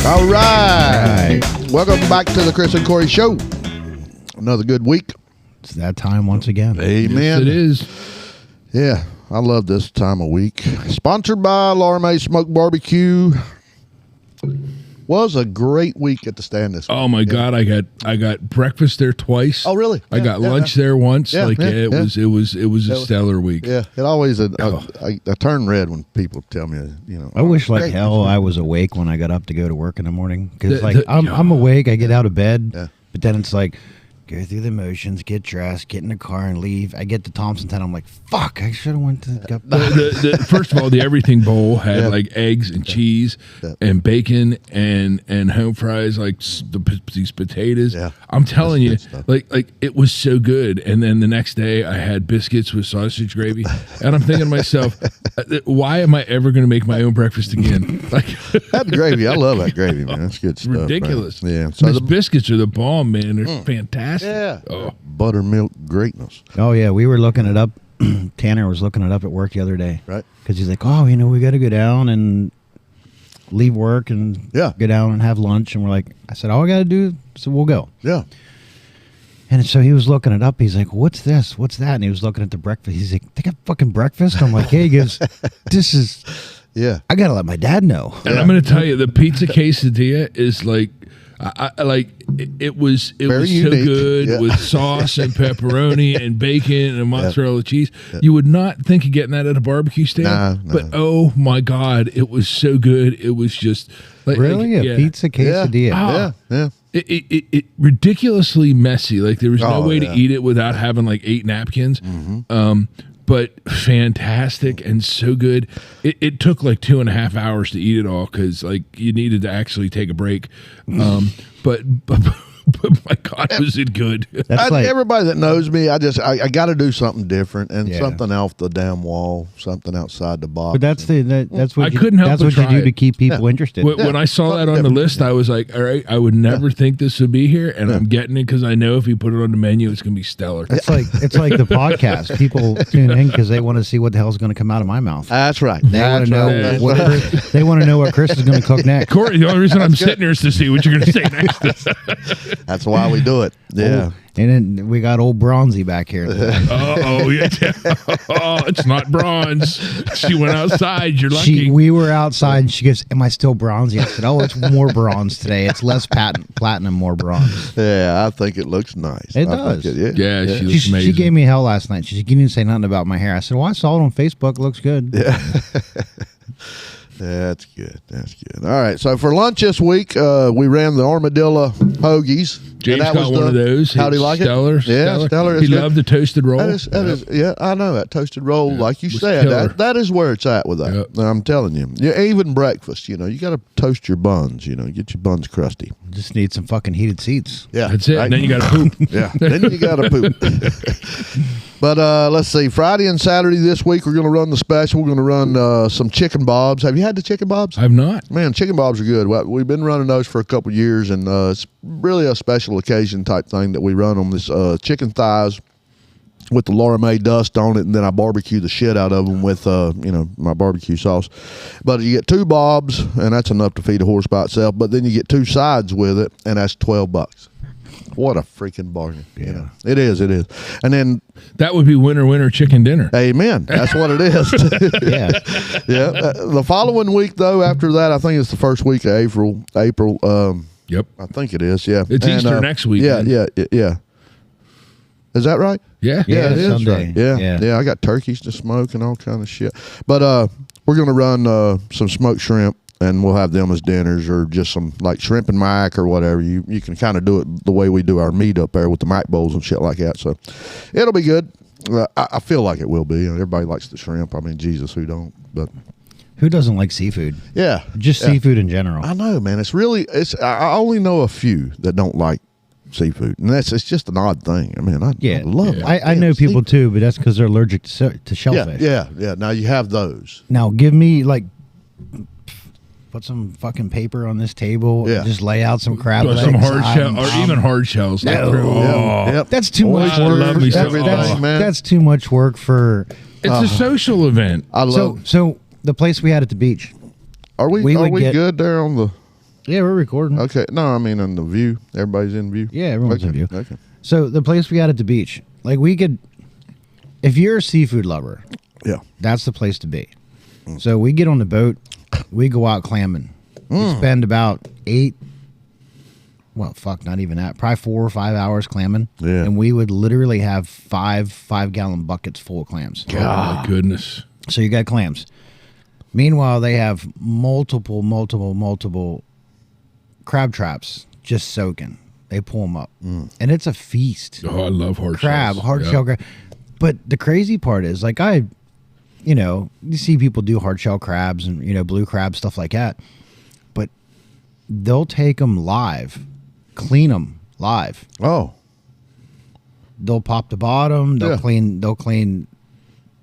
All right. Welcome back to the Chris and Corey Show. Another good week. It's that time once again. Amen. Yes, it is. Yeah, I love this time of week. Sponsored by Laura Mae Smoked Barbecue. Was a great week at the stand this week. Oh my God, I got breakfast there twice. Oh, really? I got lunch there once. Yeah, it was a stellar week. Yeah, it always I turn red when people tell me, I wish like great. hell I was awake when I got up to go to work in the morning. Because The- I'm awake, I get out of bed, Yeah. but then it's like, go through the motions, get dressed, get in the car and leave. I get to Thompsontown, I'm like, fuck, I should have went to... First of all, the everything bowl had Yeah. like eggs and cheese Yeah. and bacon and home fries, like these potatoes. Yeah. I'm telling you, That's good stuff. like it was so good. And then the next day, I had biscuits with sausage gravy, and I'm thinking to myself, why am I ever going to make my own breakfast again? Like That gravy, I love that gravy, man. That's good stuff. man. ridiculous. Yeah. So So those the biscuits are the bomb, man. They're fantastic. Yeah. Oh. buttermilk greatness, Oh, yeah, we were looking it up. Tanner was looking it up at work the other day. right? Because he's like, oh, we got to go down and leave work and Yeah. go down and have lunch. And we're like, I said, all I got to do, so we'll go. Yeah. And so he was looking it up. He's like, what's this? What's that? And he was looking at the breakfast. He's like, they got fucking breakfast? I'm like, hey, he goes, this is, Yeah. I got to let my dad know. And I'm going to tell you, the pizza quesadilla is like, it was Very so unique. good Yeah. with sauce and pepperoni and bacon and mozzarella cheese. You would not think of getting that at a barbecue stand, No. but oh my God, it was so good. It was just like, Really? A yeah. pizza quesadilla? Yeah. Yeah. It ridiculously messy. Like there was no Oh, way yeah. to eat it without having like 8 napkins. But fantastic and so good. It took like 2.5 hours to eat it all because like you needed to actually take a break. But my God, was it good? That's like, Everybody that knows me, I got to do something different and Yeah. something off the damn wall, something outside the box. but that's that's what I couldn't help that's but what you try do to it. keep people interested. When I saw that on the list, I was like, all right, I would never think this would be here. And I'm getting it because I know if you put it on the menu, it's going to be stellar. It's like the podcast. People tune in because they want to see what the hell's going to come out of my mouth. That's right. They want That's to know right. That's what Chris, they want to know what Chris is going to cook next. Corey, the only reason I'm sitting here is to see what you're going to say next. That's why we do it. Yeah. And then we got old Bronzy back here. Oh, yeah. Oh, it's not bronze. She went outside. You're lucky. We were outside and she goes, am I still bronzy? I said, oh, it's more bronze today. It's less platinum, more bronze. Yeah, I think it looks nice. It I think does. Yeah, she looks amazing. She gave me hell last night. She said, you didn't say nothing about my hair. I said, well, I saw it on Facebook. It looks good. That's good. That's good. All right. So for lunch this week, we ran the armadillo hoagies. James And that got was one of those. How do you like Stellar, it? Yeah, stellar. He It's good. loved the toasted roll. That is, yeah, I know that toasted roll, like you was said. killer. That is where it's at with that. Yep. I'm telling you. Yeah, even breakfast. You got to toast your buns. Get your buns crusty. Just need some fucking heated seats. Yeah, That's it. right? And then you got to poop. Yeah, then you got to poop. But let's see. Friday and Saturday this week, we're going to run the special. We're going to run some chicken bobs. Have you had the chicken bobs? I've not. Man, chicken bobs are good. We've been running those for a couple of years, and it's really a special occasion type thing that we run on this chicken thighs with the Laura Mae dust on it, and then I barbecue the shit out of them with my barbecue sauce. But you get 2 bobs, and that's enough to feed a horse by itself. But then you get 2 sides with it, and that's $12. What a freaking bargain! Yeah. It is. And then, That would be winter chicken dinner. amen. That's what it is. Yeah. Yeah. The following week, though, after that, I think it's the first week of April. Yep. I think it is. Yeah. It's Easter next week, Yeah. man. Yeah. Is that right? Yeah. Yeah, it is Sunday. right. Yeah, Yeah. yeah. I got turkeys to smoke and all kind of shit. But we're gonna run some smoked shrimp, and we'll have them as dinners, or just some like shrimp and mac or whatever. You can kind of do it the way we do our meat up there with the mac bowls and shit like that. So it'll be good. I feel like it will be. Everybody likes the shrimp. I mean, Jesus, who don't? But Who doesn't like seafood? yeah, Just yeah. seafood in general. I know, man. I only know a few that don't like seafood, and it's just an odd thing. I mean, I love it. I know people too, but that's because they're allergic to shellfish. Yeah. Now you have those. Now give me put some fucking paper on this table. Yeah. And just lay out some crab Or legs. some hard shell, or even hard shells. No. Yep. That's too Oh, much I work. love me some- everything, man. That's too much work for. It's a social event. I love. So the place we had at the beach. Are we we would we get- good there on the? Yeah, we're recording. Okay. No, I mean on the view. Everybody's in view. Yeah, everyone's okay. in view. Okay. So the place we got at the beach, like we could, if you're a seafood lover, Yeah. that's the place to be. So we get on the boat, we go out clamming. We spend about not even that, probably 4 or 5 hours clamming. Yeah. And we would literally have 5-gallon buckets full of clams. Oh my goodness. So you got clams. Meanwhile, they have multiple crab traps just soaking. They pull them up, and it's a feast. Oh, I love hard Crab, shells. hard Yeah. shell crab. But the crazy part is, like you see people do hard shell crabs and blue crab stuff like that, but they'll take them live, clean them live. Oh. They'll pop the bottom. They'll Yeah. clean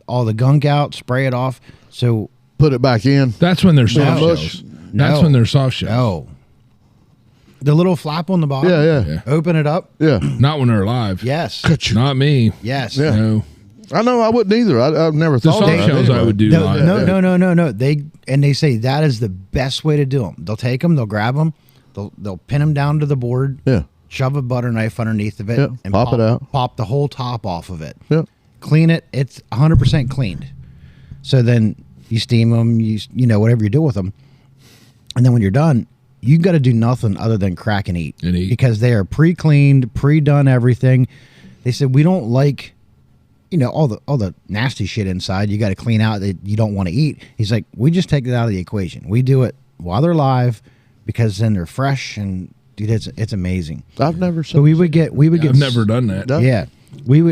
all the gunk out, spray it off. So Put it back in. That's when they're soft No. shells. No. That's when they're soft shells. no, the little flap on the bottom. Yeah. Yeah. Open it up. Yeah. Not when they're alive. Yes. Not me. Yes. Yeah. No. I know. I wouldn't either. I've never The thought of soft that. shells I anyway. would do No, live. no. They say that is the best way to do them. They'll take them, they'll grab them, they'll pin them down to the board, Yeah. shove a butter knife underneath of it, Yeah, and pop it out. Pop the whole top off of it. Yeah. Clean it. It's 100% cleaned. So then you steam them. You know whatever you do with them, and then when you're done, you got to do nothing other than crack and eat. Because they are pre-cleaned, pre-done everything. They said we don't like, all the nasty shit inside. You got to clean out that you don't want to eat. He's like, we just take it out of the equation. We do it while they're live, because then they're fresh and dude, it's amazing. I've never seen. So we would get I've never done that. No. yeah,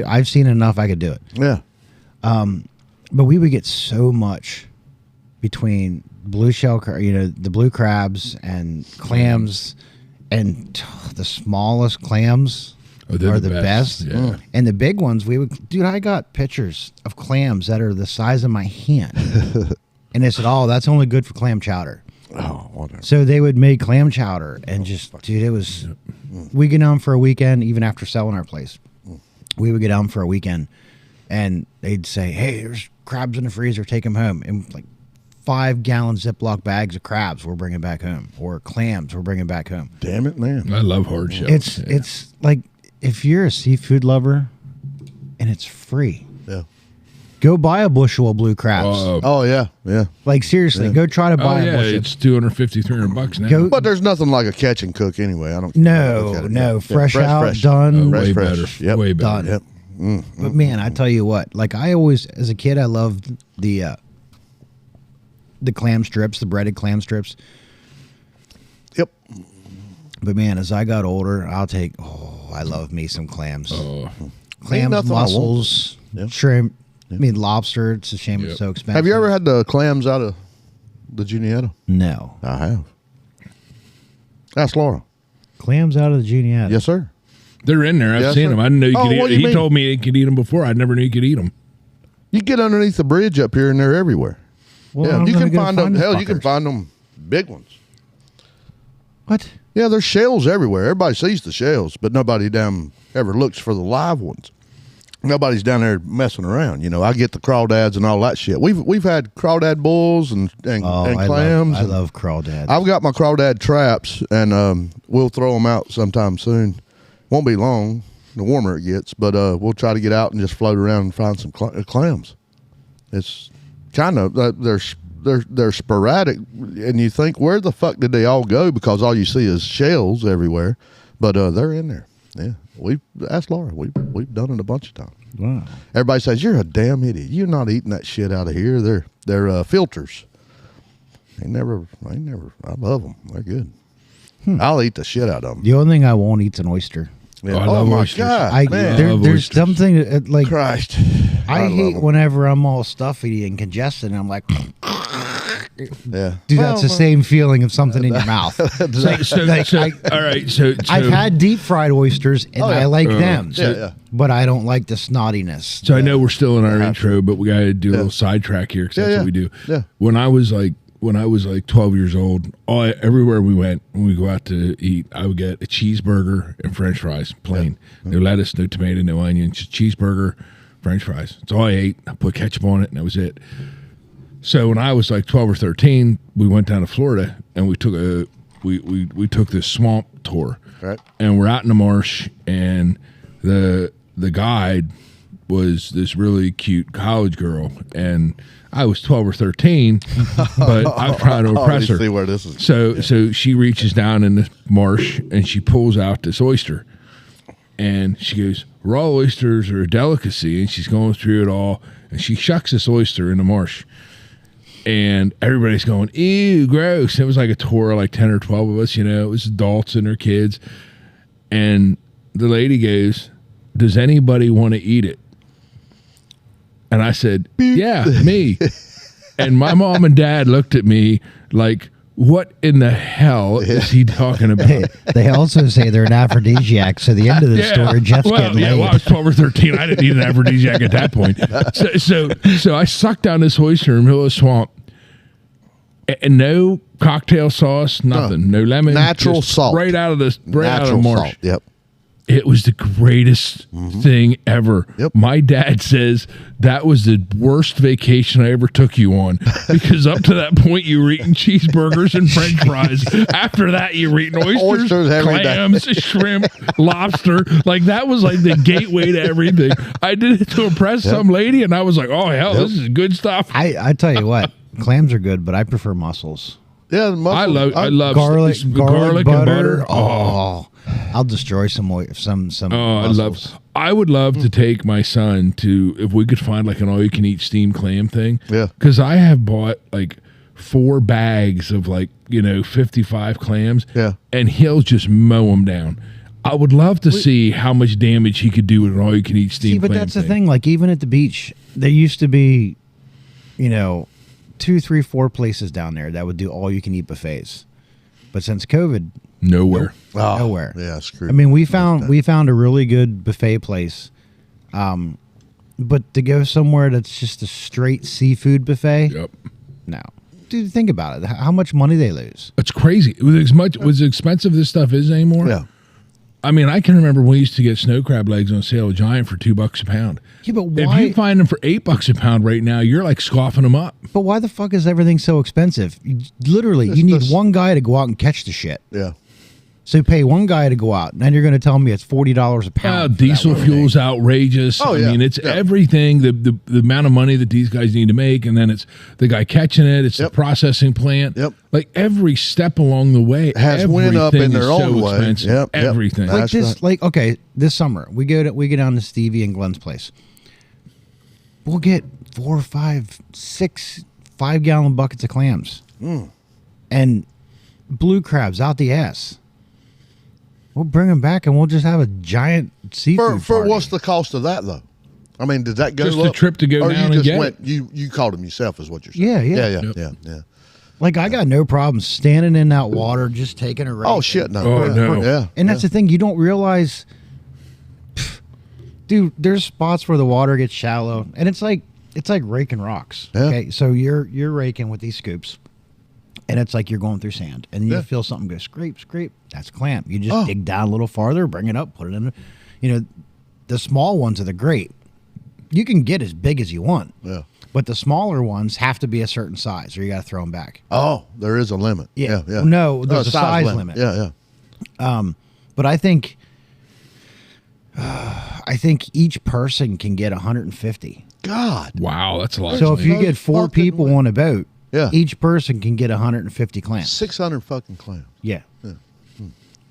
I've seen enough. I could do it. Yeah. But we would get so much between blue shell, the blue crabs and clams, and the smallest clams they're are the the best. best. Yeah. And the big ones, dude, I got pictures of clams that are the size of my hand. And they said, oh, that's only good for clam chowder. Oh, whatever. So they would make clam chowder and dude, it was, we get down for a weekend, even after selling our place. We would get down for a weekend and they'd say, hey, there's crabs in the freezer, take them home. And like 5-gallon Ziploc bags of crabs we're bringing back home, or clams we're bringing back home. Damn it, man. I love hard shells. It's like, if you're a seafood lover and it's free, Yeah. go buy a bushel of blue crabs. Oh yeah. Yeah. Like seriously, go try to buy a bushel. it's $250, $300 now. Go- But there's nothing like a catch and cook anyway. I don't. No, look at it. no, Yeah. fresh Fresh, out, fresh. done. way fresh. better. Yep. Way better. Done. Yep. But man, I tell you what, like I always, as a kid, I loved the clam strips, the breaded clam strips. Yep. But man, as I got older, I love me some clams. Oh, Ain't Clams, nothing I won't. mussels, Yep. shrimp. I mean, lobster. It's a shame Yep. it's so expensive. Have you ever had the clams out of the Juniata? No. I have. Ask Laura. Clams out of the Juniata. Yes, sir. they're in there. I've Yes, seen sir. them. I didn't know you Oh, could what eat do you He mean? told me you could eat them before. I never knew you could eat them. You get underneath the bridge up here, and they're everywhere. Well, yeah, I'm you gonna can go find them. the Hell, you can fuckers. find them big ones. What? Yeah, there's shells everywhere. Everybody sees the shells, but nobody ever looks for the live ones. Nobody's down there messing around. I get the crawdads and all that shit. We've had crawdad bulls and clams. I love crawdads. I've got my crawdad traps, and we'll throw them out sometime soon. Won't be long. The warmer it gets, but we'll try to get out and just float around and find some clams. It's kind of they're sporadic, and you think, where the fuck did they all go? Because all you see is shells everywhere, but they're in there. Yeah, we've asked Laura. We've done it a bunch of times. Wow. Everybody says you're a damn idiot. You're not eating that shit out of here. They're filters. I love them. They're good. I'll eat the shit out of them. The only thing I won't eat's an oyster. Yeah. Oh, I Oh, love my oysters. God, man. love There's oysters. something that, like Christ. I love hate 'em. whenever I'm all stuffy and congested, and I'm like, Yeah. dude, that's the same feeling of something in your mouth. So, all right. So I've had deep fried oysters, and Oh, yeah. I like them. Yeah. But I don't like the snottiness. So I know we're still in our intro, but we got to do a little sidetrack here because that's Yeah, what we do. yeah. When I was like 12 years old, everywhere we went, when we go out to eat, I would get a cheeseburger and French fries, plain. No lettuce, no tomato, no onion, just cheeseburger, French fries. That's all I ate. I put ketchup on it, and that was it. So when I was like 12 or 13, we went down to Florida, and we we took this swamp tour, Right. and we're out in the marsh, and the guide was this really cute college girl, and I was 12 or 13, but I'm trying to impress her. See where this is. So she reaches down in the marsh and she pulls out this oyster, and she goes, "Raw oysters are a delicacy," and she's going through it all, and she shucks this oyster in the marsh, and everybody's going, "Ew, gross!" And it was like a tour of like 10 or 12 of us, it was adults and their kids, and the lady goes, "Does anybody want to eat it?" And I said, "Yeah, me." And my mom and dad looked at me like, what in the hell is he talking about? They also say they're an aphrodisiac. So the end of the story, Jeff's getting laid. Well, I was 12 or 13. I didn't need an aphrodisiac at that point. So I sucked down this oyster in the middle of the swamp, and no cocktail sauce, nothing, no lemon, Natural just salt. right out of the Natural marsh. salt. Yep. It was the greatest thing ever. Yep. My dad says that was the worst vacation I ever took you on, because up to that point you were eating cheeseburgers and French fries. After that you were eating oysters every day. clams, shrimp, lobster. Like that was like the gateway to everything. I did it to impress some lady, and I was like, "Oh hell, this is good stuff." I tell you what, clams are good, but I prefer mussels. Yeah, the mussels. I love Garlic and butter. Oh, I'll destroy some. Oh, mussels. I would love to take my son to, if we could find like an all-you-can-eat steamed clam thing. Yeah. Because I have bought like 4 bags of 55 clams. Yeah. And he'll just mow them down. I would love to see how much damage he could do with an all-you-can-eat steamed clam. But that's the thing. Like even at the beach, there used to be, 2, 3, 4 places down there that would do all-you-can-eat buffets. But since COVID, Nowhere. nowhere. Yeah, screw. I mean, we found a really good buffet place, but to go somewhere that's just a straight seafood buffet, Yep. no. Dude, think about it. How much money they lose? It's crazy. With as expensive this stuff is anymore. Yeah. I mean, I can remember we used to get snow crab legs on sale at Giant for $2 a pound. Yeah, but If why? you find them for $8 a pound right now, you're like scoffing them up. But why the fuck is everything so expensive? Literally, you need one guy to go out and catch the shit. Yeah. So pay one guy to go out, and then you're going to tell me it's $40 a pound. for that Diesel one fuel's thing. outrageous. Oh, I yeah. mean, it's Yeah. everything. The amount of money that these guys need to make, and then it's the guy catching it. It's Yep. the processing plant. Yep. Like every step along the way Has went up in everything their is own so way. expensive. Yep, yep. Everything. That's Like this, right. like okay, this summer we go down to Stevie and Glenn's place. We'll get 4, 5, 6 5-gallon buckets of clams and blue crabs out the ass. We'll bring them back and we'll just have a giant seafood For party. what's the cost of that though? I mean, did that go Just up? the trip to go or down you and just get went, it. You caught them yourself, is what you're saying? Yeah, yeah. yeah, Yep. yeah, yeah. Like I got no problem standing in that water, just taking a rake. Oh shit, no. Oh, yeah. no. Yeah, And that's the thing, you don't realize, dude. There's spots where the water gets shallow, and it's like raking rocks. Yeah. Okay, so you're raking with these scoops, and it's like you're going through sand, and you Yeah. feel something go scrape, scrape. That's clam. You just dig down a little farther, bring it up, put it in. The small ones are the great. You can get as big as you want, Yeah. but the smaller ones have to be a certain size, or you got to throw them back. Oh, there is a limit. Yeah. Yeah, yeah. No, there's a size limit. Yeah, yeah. But I think each person can get 150. God. Wow, that's a lot. So if you get 4 fucking people way. on a boat, Yeah. each person can get 150 clams. 600 fucking clams. Yeah.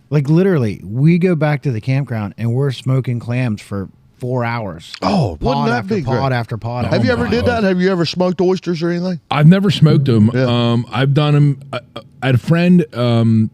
Like literally, we go back to the campground and we're smoking clams for 4 hours. Oh, wouldn't pod that after be pod great? after pod. Have you ever my did God. that? Have you ever smoked oysters or anything? I've never smoked them. Yeah. I've done them. I had a friend, God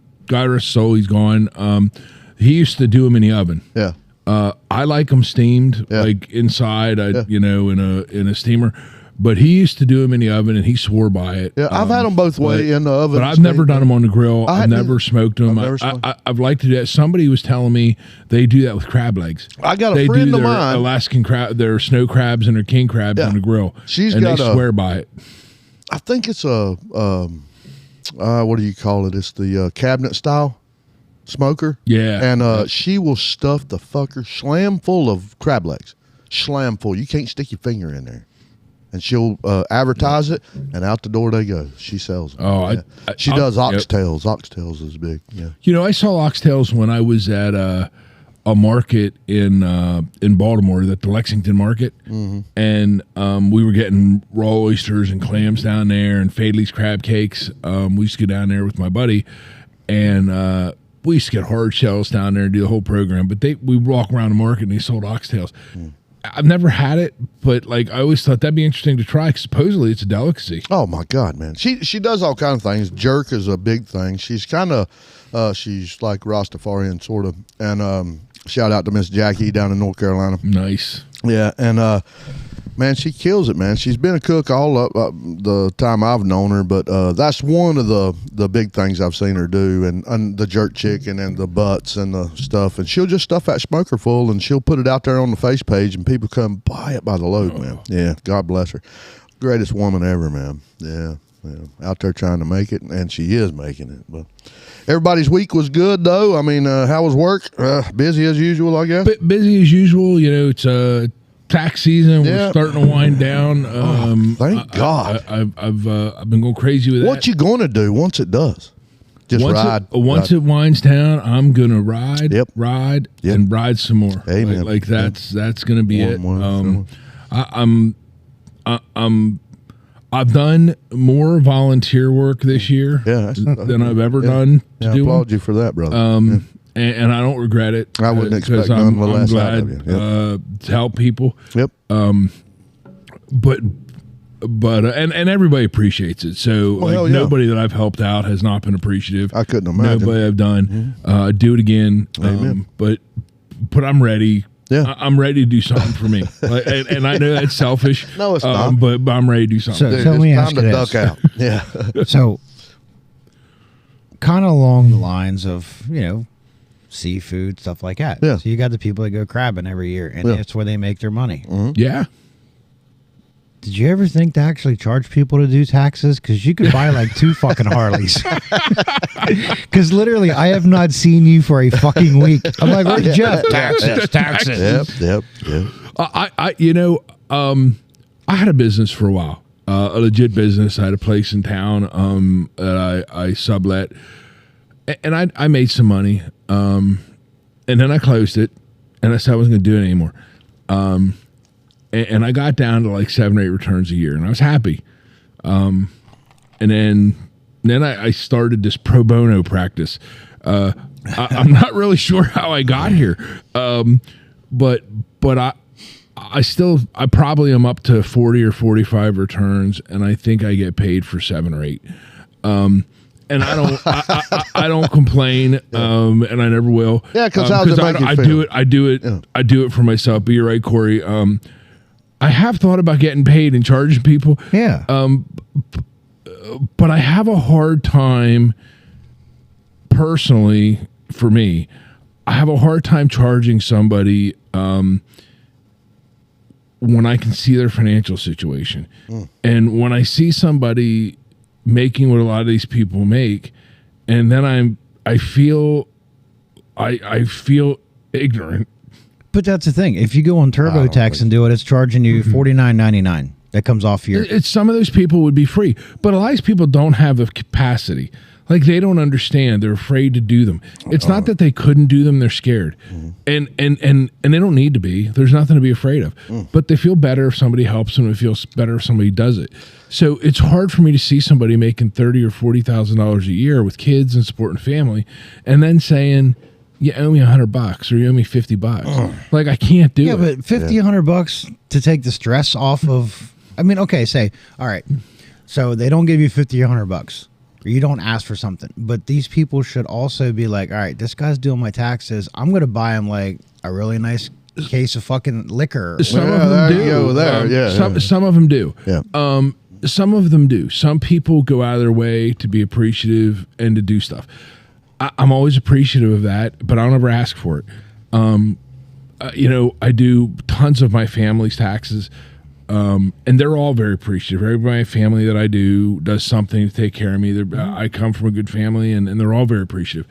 rest his soul, he's gone. He used to do them in the oven. Yeah. I like them steamed, Yeah. like inside, Yeah. in a steamer. But he used to do them in the oven, and he swore by it. Yeah, I've had them both way in the oven. But I've never done them on the grill. I I've hadn't never either. smoked them. I've never smoked. I've liked to do that. Somebody was telling me they do that with crab legs. I got a they friend do of their mine. Alaskan crab, their snow crabs and their king crabs Yeah. on the grill. She's and got they a- swear by it. I think it's a what do you call it? It's the cabinet style smoker. Yeah. And she will stuff the fucker slam full of crab legs. Slam full. You can't stick your finger in there. and she'll advertise it, and out the door they go. She sells them. Oh, yeah. She does oxtails. Oxtails is big. Yeah. You know, I saw oxtails when I was at a market in Baltimore, at the Lexington Market, and we were getting raw oysters and clams down there, and Fadley's crab cakes. We used to go down there with my buddy, and we used to get hard shells down there and do the whole program. But we walk around the market and they sold oxtails. I've never had it, but like I always thought that'd be interesting to try. 'Cause supposedly it's a delicacy. Oh my God, man! She does all kind of things. Jerk is a big thing. She's kind of she's like Rastafarian sort of. And shout out to Miss Jackie down in North Carolina. Nice. Yeah, and man, she kills it, man. She's been a cook all up the time I've known her, but that's one of the big things I've seen her do, and the jerk chicken and the butts and the stuff. And she'll just stuff that smoker full, and she'll put it out there on the face page, and people come buy it by the load, man. Yeah, God bless her. Greatest woman ever, man. Yeah, out there trying to make it, and she is making it. But everybody's week was good, though. I mean, how was work? Busy as usual, I guess. Busy as usual. You know, it's tax season. We're starting to wind down. Thank God. I've been going crazy with that. What you going to do once it does? Just ride. Once it winds down, I'm gonna ride, ride, Yep. and ride some more. Amen. Like that's gonna be it. I've done more volunteer work this year than I've ever done to I do. applaud you for that, brother. And I don't regret it. I wouldn't expect none I'm less out glad of you. to help people. Yep. But and everybody appreciates it. So nobody that I've helped out has not been appreciative. I couldn't imagine. Nobody I've done. Do it again. Amen. But I'm ready. Yeah. I'm ready to do something for me. and I know that's selfish. No, it's not. But I'm ready to do something. So Dude, tell me, it's ask time you to this. duck out. Yeah. So, kind of along the lines of, seafood, stuff like that. Yeah. So you got the people that go crabbing every year, and that's where they make their money. Yeah. Did you ever think to actually charge people to do taxes? Because you could buy like 2 fucking Harleys. Because literally, I have not seen you for a fucking week. I'm like, where's Jeff? Taxes. Yep. I had a business for a while, a legit business. I had a place in town that I sublet, and I made some money, and then I closed it, and I said I wasn't going to do it anymore. And I got down to like 7 or 8 returns a year, and I was happy. And then I started this pro bono practice. I'm not really sure how I got here, but I probably am up to 40 or 45 returns, and I think I get paid for 7 or 8. And I don't complain, and I never will. Yeah, because how does it make you feel? I do it for myself. But you're right, Corey. I have thought about getting paid and charging people. Yeah. But I have a hard time, personally, for me, I have a hard time charging somebody when I can see their financial situation. And when I see somebody making what a lot of these people make, and then I feel ignorant. But that's the thing. If you go on TurboTax and do it, it's charging you $49.99. That comes off your. It's some of those people would be free, but a lot of these people don't have the capacity. Like they don't understand. They're afraid to do them. It's not that they couldn't do them; they're scared, and they don't need to be. There's nothing to be afraid of. But they feel better if somebody helps them. It feels better if somebody does it. So it's hard for me to see somebody making $30,000 or $40,000 a year with kids and supporting family, and then saying, you owe me $100 or you owe me $50. Like I can't do it. Yeah, but $100 to take the stress off of. I mean, okay, say, all right, so they don't give you $50 or $100, or you don't ask for something, but these people should also be like, all right, this guy's doing my taxes. I'm going to buy him like a really nice case of fucking liquor. Some of them do. Some of them do. Yeah. Some of them do. Some people go out of their way to be appreciative and to do stuff. I'm always appreciative of that, but I don't ever ask for it. I do tons of my family's taxes, and they're all very appreciative. Everybody in my family that I do does something to take care of me. I come from a good family, and they're all very appreciative.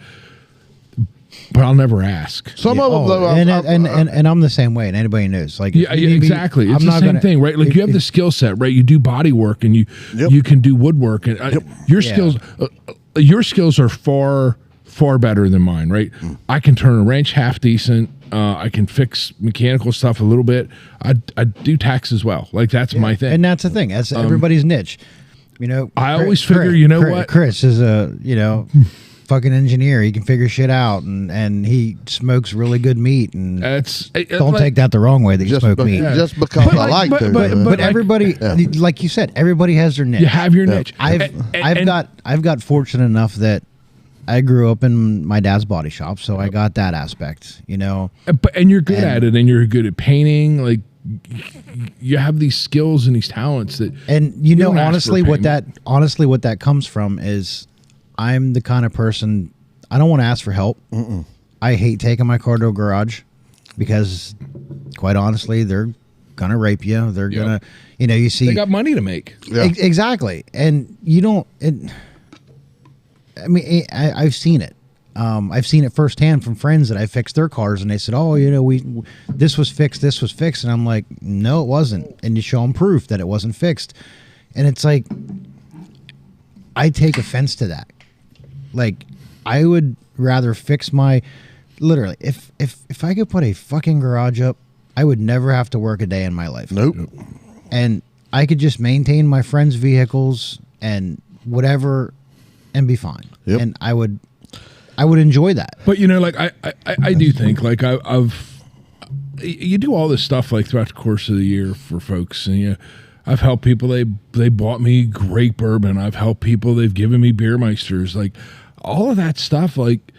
but I'll never ask. Some of them, though, and I'm the same way, and anybody knows. Like, Yeah, exactly. It's I'm the not same gonna- thing, right? Like you have the skill set, right? You do body work, and you can do woodwork, and your skills are far better than mine, right? I can turn a wrench half decent. I can fix mechanical stuff a little bit. I do tax as well. Like that's my thing. And that's the thing. That's everybody's niche. You know, I always figure, you know what? Chris is a fucking engineer. He can figure shit out, and he smokes really good meat. And don't take that the wrong way that you smoke meat. Just because I like to. But everybody, like you said, everybody has their niche. You have your niche. I've got fortunate enough that I grew up in my dad's body shop, so I got that aspect, and you're good at it, and you're good at painting. Like you have these skills and these talents that, and honestly, what that comes from is, I'm the kind of person, I don't want to ask for help. I hate taking my car to a garage because, quite honestly, they're gonna rape you. They're gonna, you see, they got money to make. Exactly, and you don't. I mean, I've seen it. I've seen it firsthand from friends that I fixed their cars, and they said, "Oh, this was fixed, and I'm like, "No, it wasn't." And you show them proof that it wasn't fixed, and it's like, I take offense to that. Like, I would rather fix my, literally, if I could put a fucking garage up, I would never have to work a day in my life. Nope. And I could just maintain my friends' vehicles and whatever, and be fine. Yep. And I would enjoy that. But like I do think like you do all this stuff like throughout the course of the year for folks, and I've helped people. They bought me great bourbon. I've helped people. They've given me beer meisters. Like all of that stuff. Like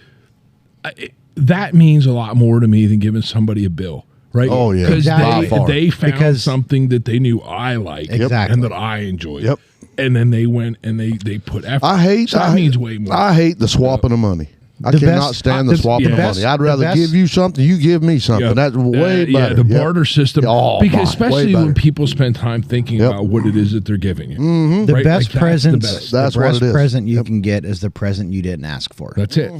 that means a lot more to me than giving somebody a bill. Right? Oh yeah, because exactly. they found something that they knew I liked and that I enjoyed. Yep. And then they went and they put effort. That means way more. I hate the swapping of money. I cannot stand the swapping of money. I'd rather give you something, you give me something. Yep. That's way better. The barter system. Because especially when people spend time thinking Yep. about what it is that they're giving you. Mm-hmm. The right? best Like, present, That's the what best it is. present you can get is the present you didn't ask for. That's it.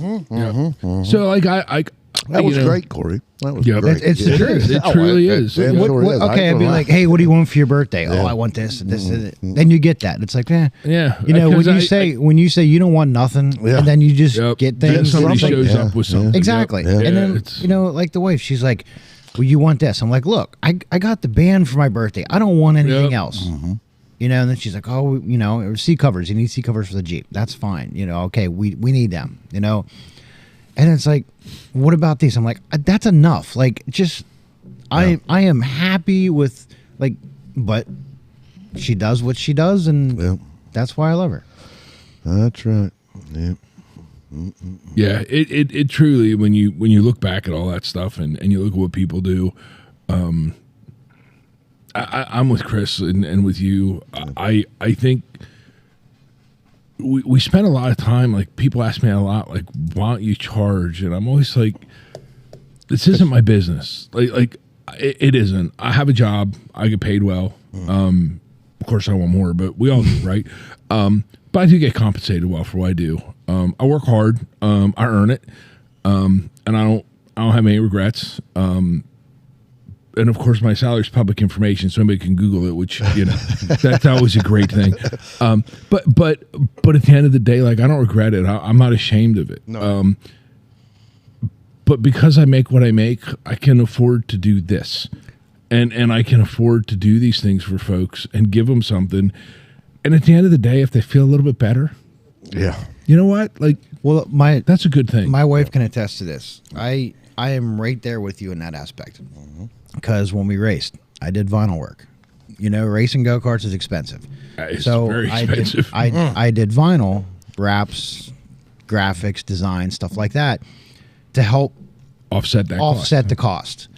So like That was great, Corey. That was great. It's the truth. It truly is. It sure is. Okay, I'd be like, hey, what do you want for your birthday? Oh, I want this and this and it. Then you get that. It's like, Yeah. when you say you don't want nothing, and then you just get Then things. somebody it's like- shows up with something. Exactly. Yep. And Yeah, then, it's- like the wife, she's like, well, you want this. I'm like, look, I got the band for my birthday. I don't want anything else. And then she's like, oh, seat covers. You need seat covers for the Jeep. That's fine. Okay, we need them, And it's like, what about these? I'm like, that's enough. Like, just, I am happy with, like, but she does what she does, and that's why I love her. That's right. Yeah. Yeah, it truly, when you look back at all that stuff and you look at what people do, I'm with Chris and with you. I think we spend a lot of time, like people ask me a lot, like, why don't you charge? And I'm always like, this isn't my business. Like it isn't. I have a job. I get paid well. Of course I want more, but we all do, right? But I do get compensated well for what I do. I work hard. I earn it. And I don't have any regrets. And of course, my salary is public information, so anybody can Google it, which that's always a great thing. But at the end of the day, like I don't regret it. I'm not ashamed of it. No. But because I make what I make, I can afford to do this, and I can afford to do these things for folks and give them something. And at the end of the day, if they feel a little bit better, you know what? Like, well, that's a good thing. My wife can attest to this. I am right there with you in that aspect. Because when we raced, I did vinyl work. Racing go-karts is expensive. It's very expensive. I did vinyl, wraps, graphics, design, stuff like that to help offset the cost.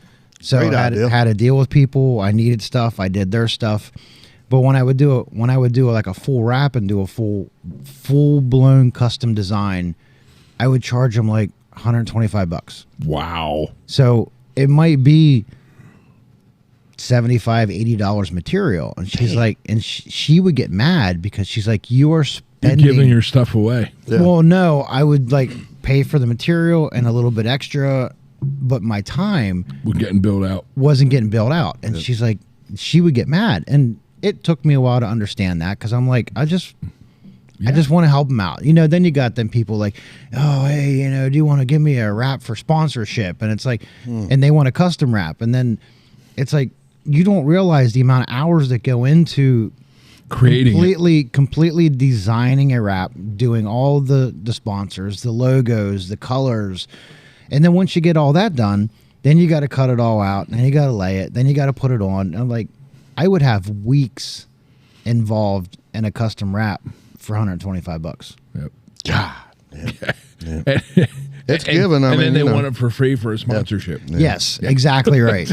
So I had to deal with people. I needed stuff. I did their stuff. But when I would do like a full wrap and do a full-blown custom design, I would charge them like $125. Wow. So it might be $75, $80 material, and she's like, and she would get mad because she's like, you are You're giving your stuff away. Yeah. Well, no, I would like pay for the material and a little bit extra, but my time We're getting billed out. wasn't getting billed out. And she's like, she would get mad. And it took me a while to understand that because I'm like, I just want to help them out. You know, then you got them people like, oh, hey, you know, do you want to give me a wrap for sponsorship? And it's like, and they want a custom wrap. And then it's like, you don't realize the amount of hours that go into Creating it. completely designing a wrap, doing all the sponsors, the logos, the colors. And then once you get all that done, then you got to cut it all out and you got to lay it. Then you got to put it on. And I'm like, I would have weeks involved in a custom wrap for $125. Yep. God. Yeah. It's And- given. I and mean, then they you know. want it for free for a sponsorship. Yes, exactly right.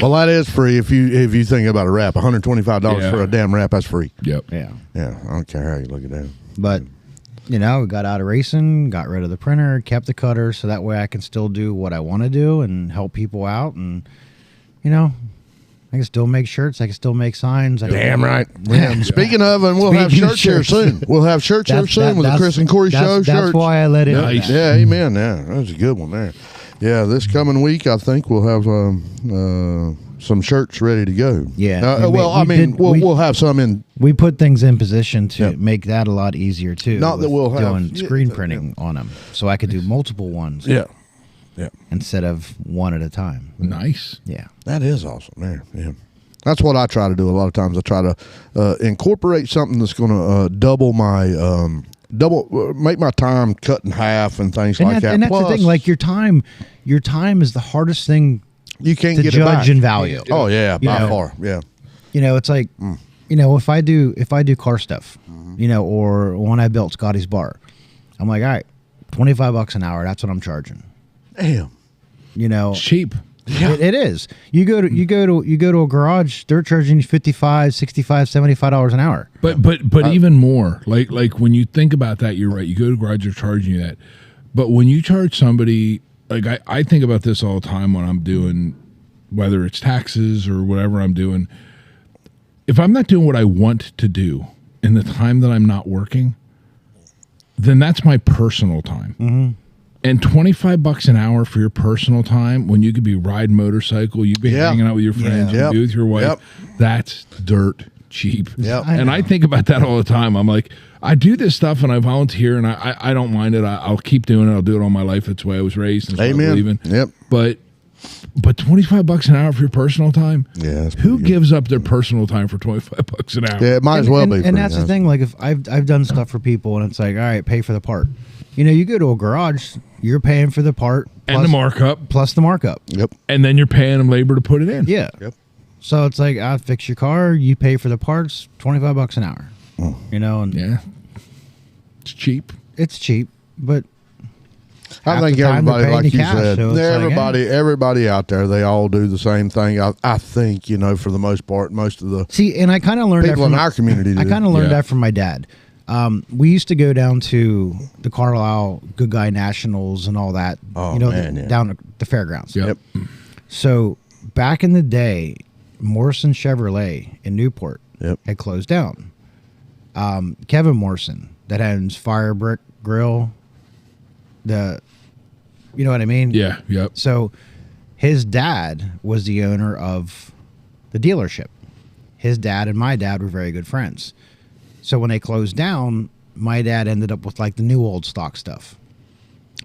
Well, that is free if you think about a wrap. $125 Yeah. for a damn wrap. That's free. Yep. Yeah. Yeah, I don't care how you look at that. But, you know, we got out of racing, got rid of the printer, kept the cutter so that way I can still do what I want to do and help people out. And, you know, I can still make shirts. I can still make signs. I can- Damn right. Yeah. Speaking of, and we'll have Speaking of shirts here shirts. soon. We'll have shirts here soon with the Chris and Corey show That's shirts. why I let it. Nice. Yeah, amen. Yeah, that was a good one there. Yeah, this coming week, I think we'll have some shirts ready to go. Yeah. We'll have some in. We put things in position to Yep. make that a lot easier too. Not that with we'll have- doing screen printing on them, so I could do multiple ones. Yeah, yeah, Instead of one at a time. Nice. Yeah. that is awesome. There, yeah. That's what I try to do. A lot of times, I try to incorporate something that's going to double my make my time cut in half and things like that. And that's Plus, the thing. Like your time is the hardest thing you can't to get it back. judge and value. Oh yeah, You by know. far. Yeah, You know, it's like, you know, if I do car stuff, you know, or when I built Scotty's bar, I'm like, all right, $25 an hour. That's what I'm charging. damn. You know, It's cheap. it is. You go to a garage, they're charging you $55, $65, $75 an hour. But even more, like when you think about that, you're right. You go to garage, they're charging you that. But when you charge somebody, like I think about this all the time when I'm doing, whether it's taxes or whatever I'm doing. If I'm not doing what I want to do in the time that I'm not working, then that's my personal time. Mm-hmm. And $25 an hour for your personal time when you could be riding motorcycle, you could be Yeah. hanging out with your friends, you Yep. could be with your wife. Yep. That's dirt cheap. Yep. And I think about that all the time. I'm like, I do this stuff and I volunteer and I don't mind it. I'll keep doing it. I'll do it all my life. That's the way I was raised. And that's what I believe in. Yep. But $25 an hour for your personal time. Yeah, that's Who pretty good. gives up their personal time for $25 an hour? Yeah, it might as well be. And that's the thing. Like if I've done stuff for people, and it's like, all right, pay for the part. You know, you go to a garage, you're paying for the part And the markup. plus the markup. Yep. And then you're paying them labor to put it in. Yeah. Yep. So it's like I fix your car, you pay for the parts, $25 an hour. You know, and Yeah. It's cheap. it's cheap, but I half think the time they're everybody, paying like you you cash, said, so it's like, everybody out there, they all do the same thing. I think, you know, for the most part, most of the see, and I kind of learned that people from in our community do. I kind of learned Yeah. that from my dad. We used to go down to the Carlisle Good Guy Nationals and all that. Oh, you know, man, yeah. down at the fairgrounds. Yep. So back in the day, Morrison Chevrolet in Newport Yep. had closed down. Kevin Morrison, that owns Fire Brick Grill, you know what I mean? Yeah. Yep. So his dad was the owner of the dealership. His dad and my dad were very good friends. So when they closed down, my dad ended up with like the new old stock stuff.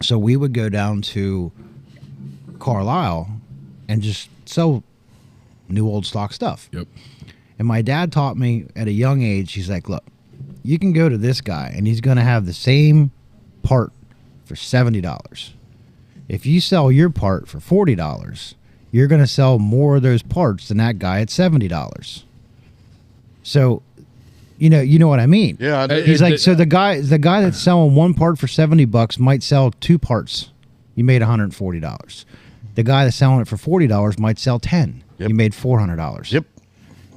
So we would go down to Carlisle and just sell new old stock stuff. Yep. And my dad taught me at a young age, he's like, look, you can go to this guy and he's going to have the same part for $70. If you sell your part for $40, you're going to sell more of those parts than that guy at $70. So, you know what I mean? Yeah, I do. He's like, so the guy that's selling one part for $70 might sell two parts. You made $140. The guy that's selling it for $40 might sell 10. Yep. You made $400. Yep.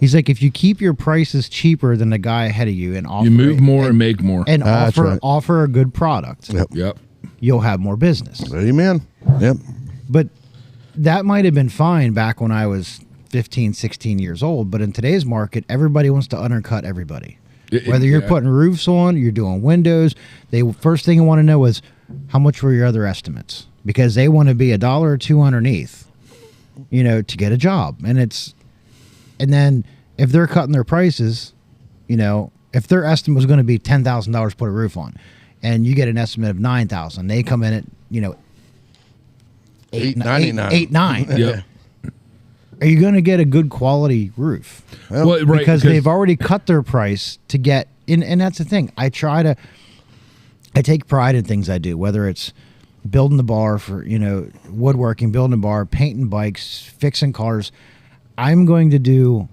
He's like, if you keep your prices cheaper than the guy ahead of you and offer You move it- more and make more. and That's right. offer a good product, Yep. Yep. you'll have more business. Amen. Yep. But that might have been fine back when I was 15, 16 years old. But in today's market, everybody wants to undercut everybody. Whether you're putting roofs on, you're doing windows, first thing you want to know is how much were your other estimates, because they want to be $1 or $2 underneath, to get a job. And then if they're cutting their prices, if their estimate was going to be $10,000 to put a roof on, and you get an estimate of $9,000, they come in at $899. Yeah. Are you going to get a good quality roof? Well, right, because they've already cut their price to get in, and that's the thing. I take pride in things I do, whether it's building the bar for woodworking, building a bar, painting bikes, fixing cars. I'm going to do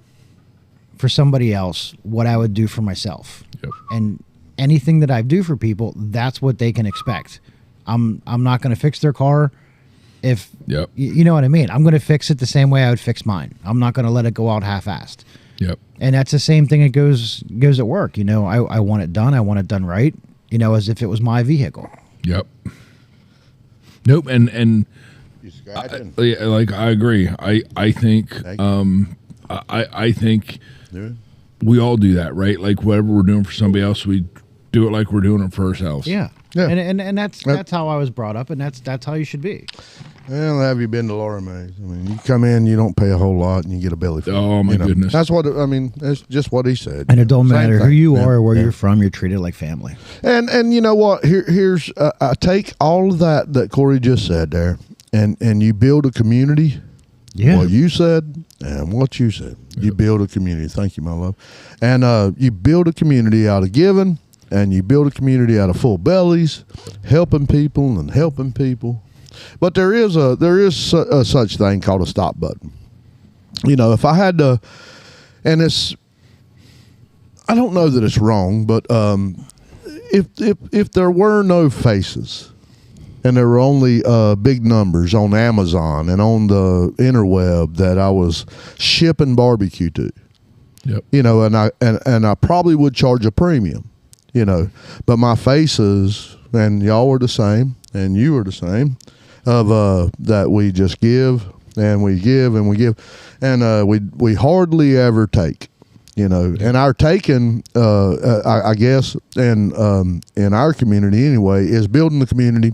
for somebody else what I would do for myself. Yep. And anything that I do for people, that's what they can expect. I'm not going to fix their car if you know what I mean. I'm going to fix it the same way I would fix mine. I'm not going to let it go out half-assed. Yep. And that's the same thing that goes at work. I want it done. I want it done right. As if it was my vehicle. Yep. Nope. And I agree. I think I think we all do that, right? Like whatever we're doing for somebody else, we do it like we're doing it for ourselves. Yeah. And that's how I was brought up, and that's how you should be. Well, have you been to Laura Mae's? I mean, you come in, you don't pay a whole lot, and you get a belly full. Oh my goodness! That's what That's just what he said. And it don't matter who you are or where you're from. You're treated like family. And you know what? Here's I take all of that Corey just said there, and you build a community. Yeah. What you said and what you said. Yep. You build a community. Thank you, my love. And you build a community out of giving, and you build a community out of full bellies, helping people and helping people. But there is a such thing called a stop button. If I had to, and I don't know that it's wrong, but if there were no faces, and there were only big numbers on Amazon and on the interweb that I was shipping barbecue to, yep. And I probably would charge a premium, but my faces, and y'all were the same, and you were the same, of that we just give and we give and we give, and we hardly ever take. And our taking, I guess, and in our community anyway, is building the community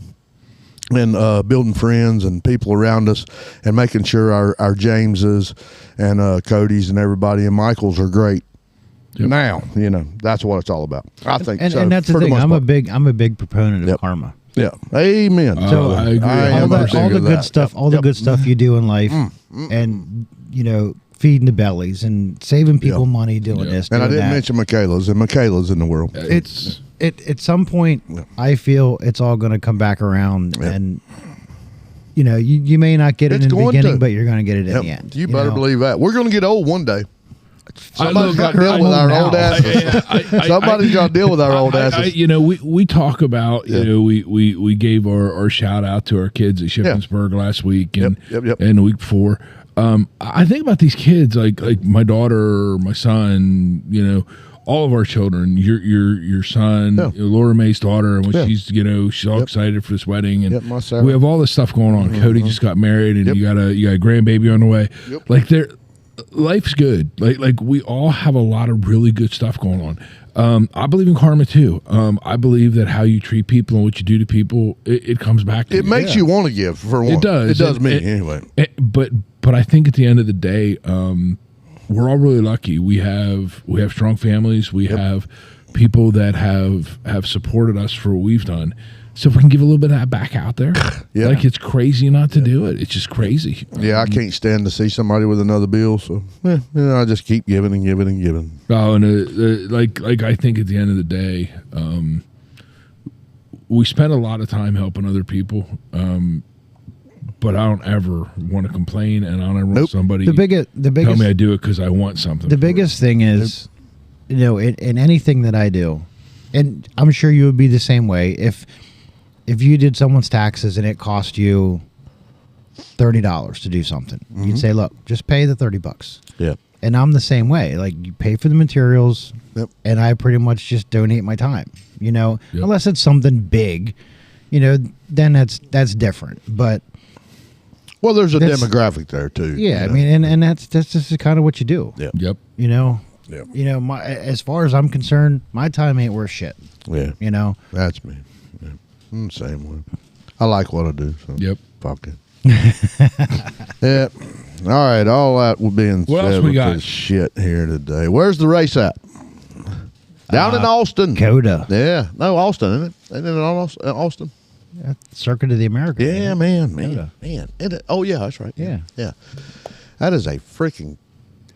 and building friends and people around us, and making sure our Jameses and Codys and everybody and Michaels are great. Yep. Now, that's what it's all about. I think, and that's the thing. I'm a big proponent of karma. Yeah, amen. So I agree. All the good stuff, the good stuff you do in life, and feeding the bellies and saving people money doing this. And I didn't mention Michaela's, and Michaela's in the world. It's at some point, I feel it's all going to come back around, and you may not get it in the beginning, but you're going to get it in the end. You better believe that. We're going to get old one day. Somebody's got to deal with our old asses. Somebody's got to deal with our old asses. We talk about, we gave our shout out to our kids at Shippensburg last week and the week before. I think about these kids, like my daughter or my son, all of our children, your son, Laura Mae's daughter, and when she's all excited for this wedding, and we have all this stuff going on. Cody just got married, and you got a grandbaby on the way. Like life's good. Like we all have a lot of really good stuff going on. I believe in karma too. I believe that how you treat people and what you do to people, it comes back to you. It makes you want to give, for one. It does. It does me, anyway. But I think at the end of the day, we're all really lucky. We have strong families. We have people that have supported us for what we've done. So if we can give a little bit of that back out there, like it's crazy not to do it. It's just crazy. Yeah, I can't stand to see somebody with another bill. So I just keep giving and giving and giving. Oh, and like I think at the end of the day, we spend a lot of time helping other people. But I don't ever want to complain, and I don't ever want somebody the biggest tell me I do it because I want something. The biggest thing is, in anything that I do, and I'm sure you would be the same way. If you did someone's taxes and it cost you $30 to do something, you'd say, "Look, just pay the $30." Yeah. And I'm the same way. Like, you pay for the materials, and I pretty much just donate my time. Unless it's something big, then that's different. But there's a demographic there too. Yeah, I mean, and that's just kind of what you do. Yeah. Yep. Yeah. You know, as far as I'm concerned, my time ain't worth shit. Yeah. You know? That's me. Yeah. I'm the same way. I like what I do. So Yep. Fuck it. Yeah. All right. All that being What said else we with got? this shit here today. Where's the race at? Down in Austin. Coda. Yeah. No, Austin, isn't it? Isn't it Austin? Circuit of the Americas. Yeah, man. man. Oh, yeah, that's right. Yeah. Yeah. That is a freaking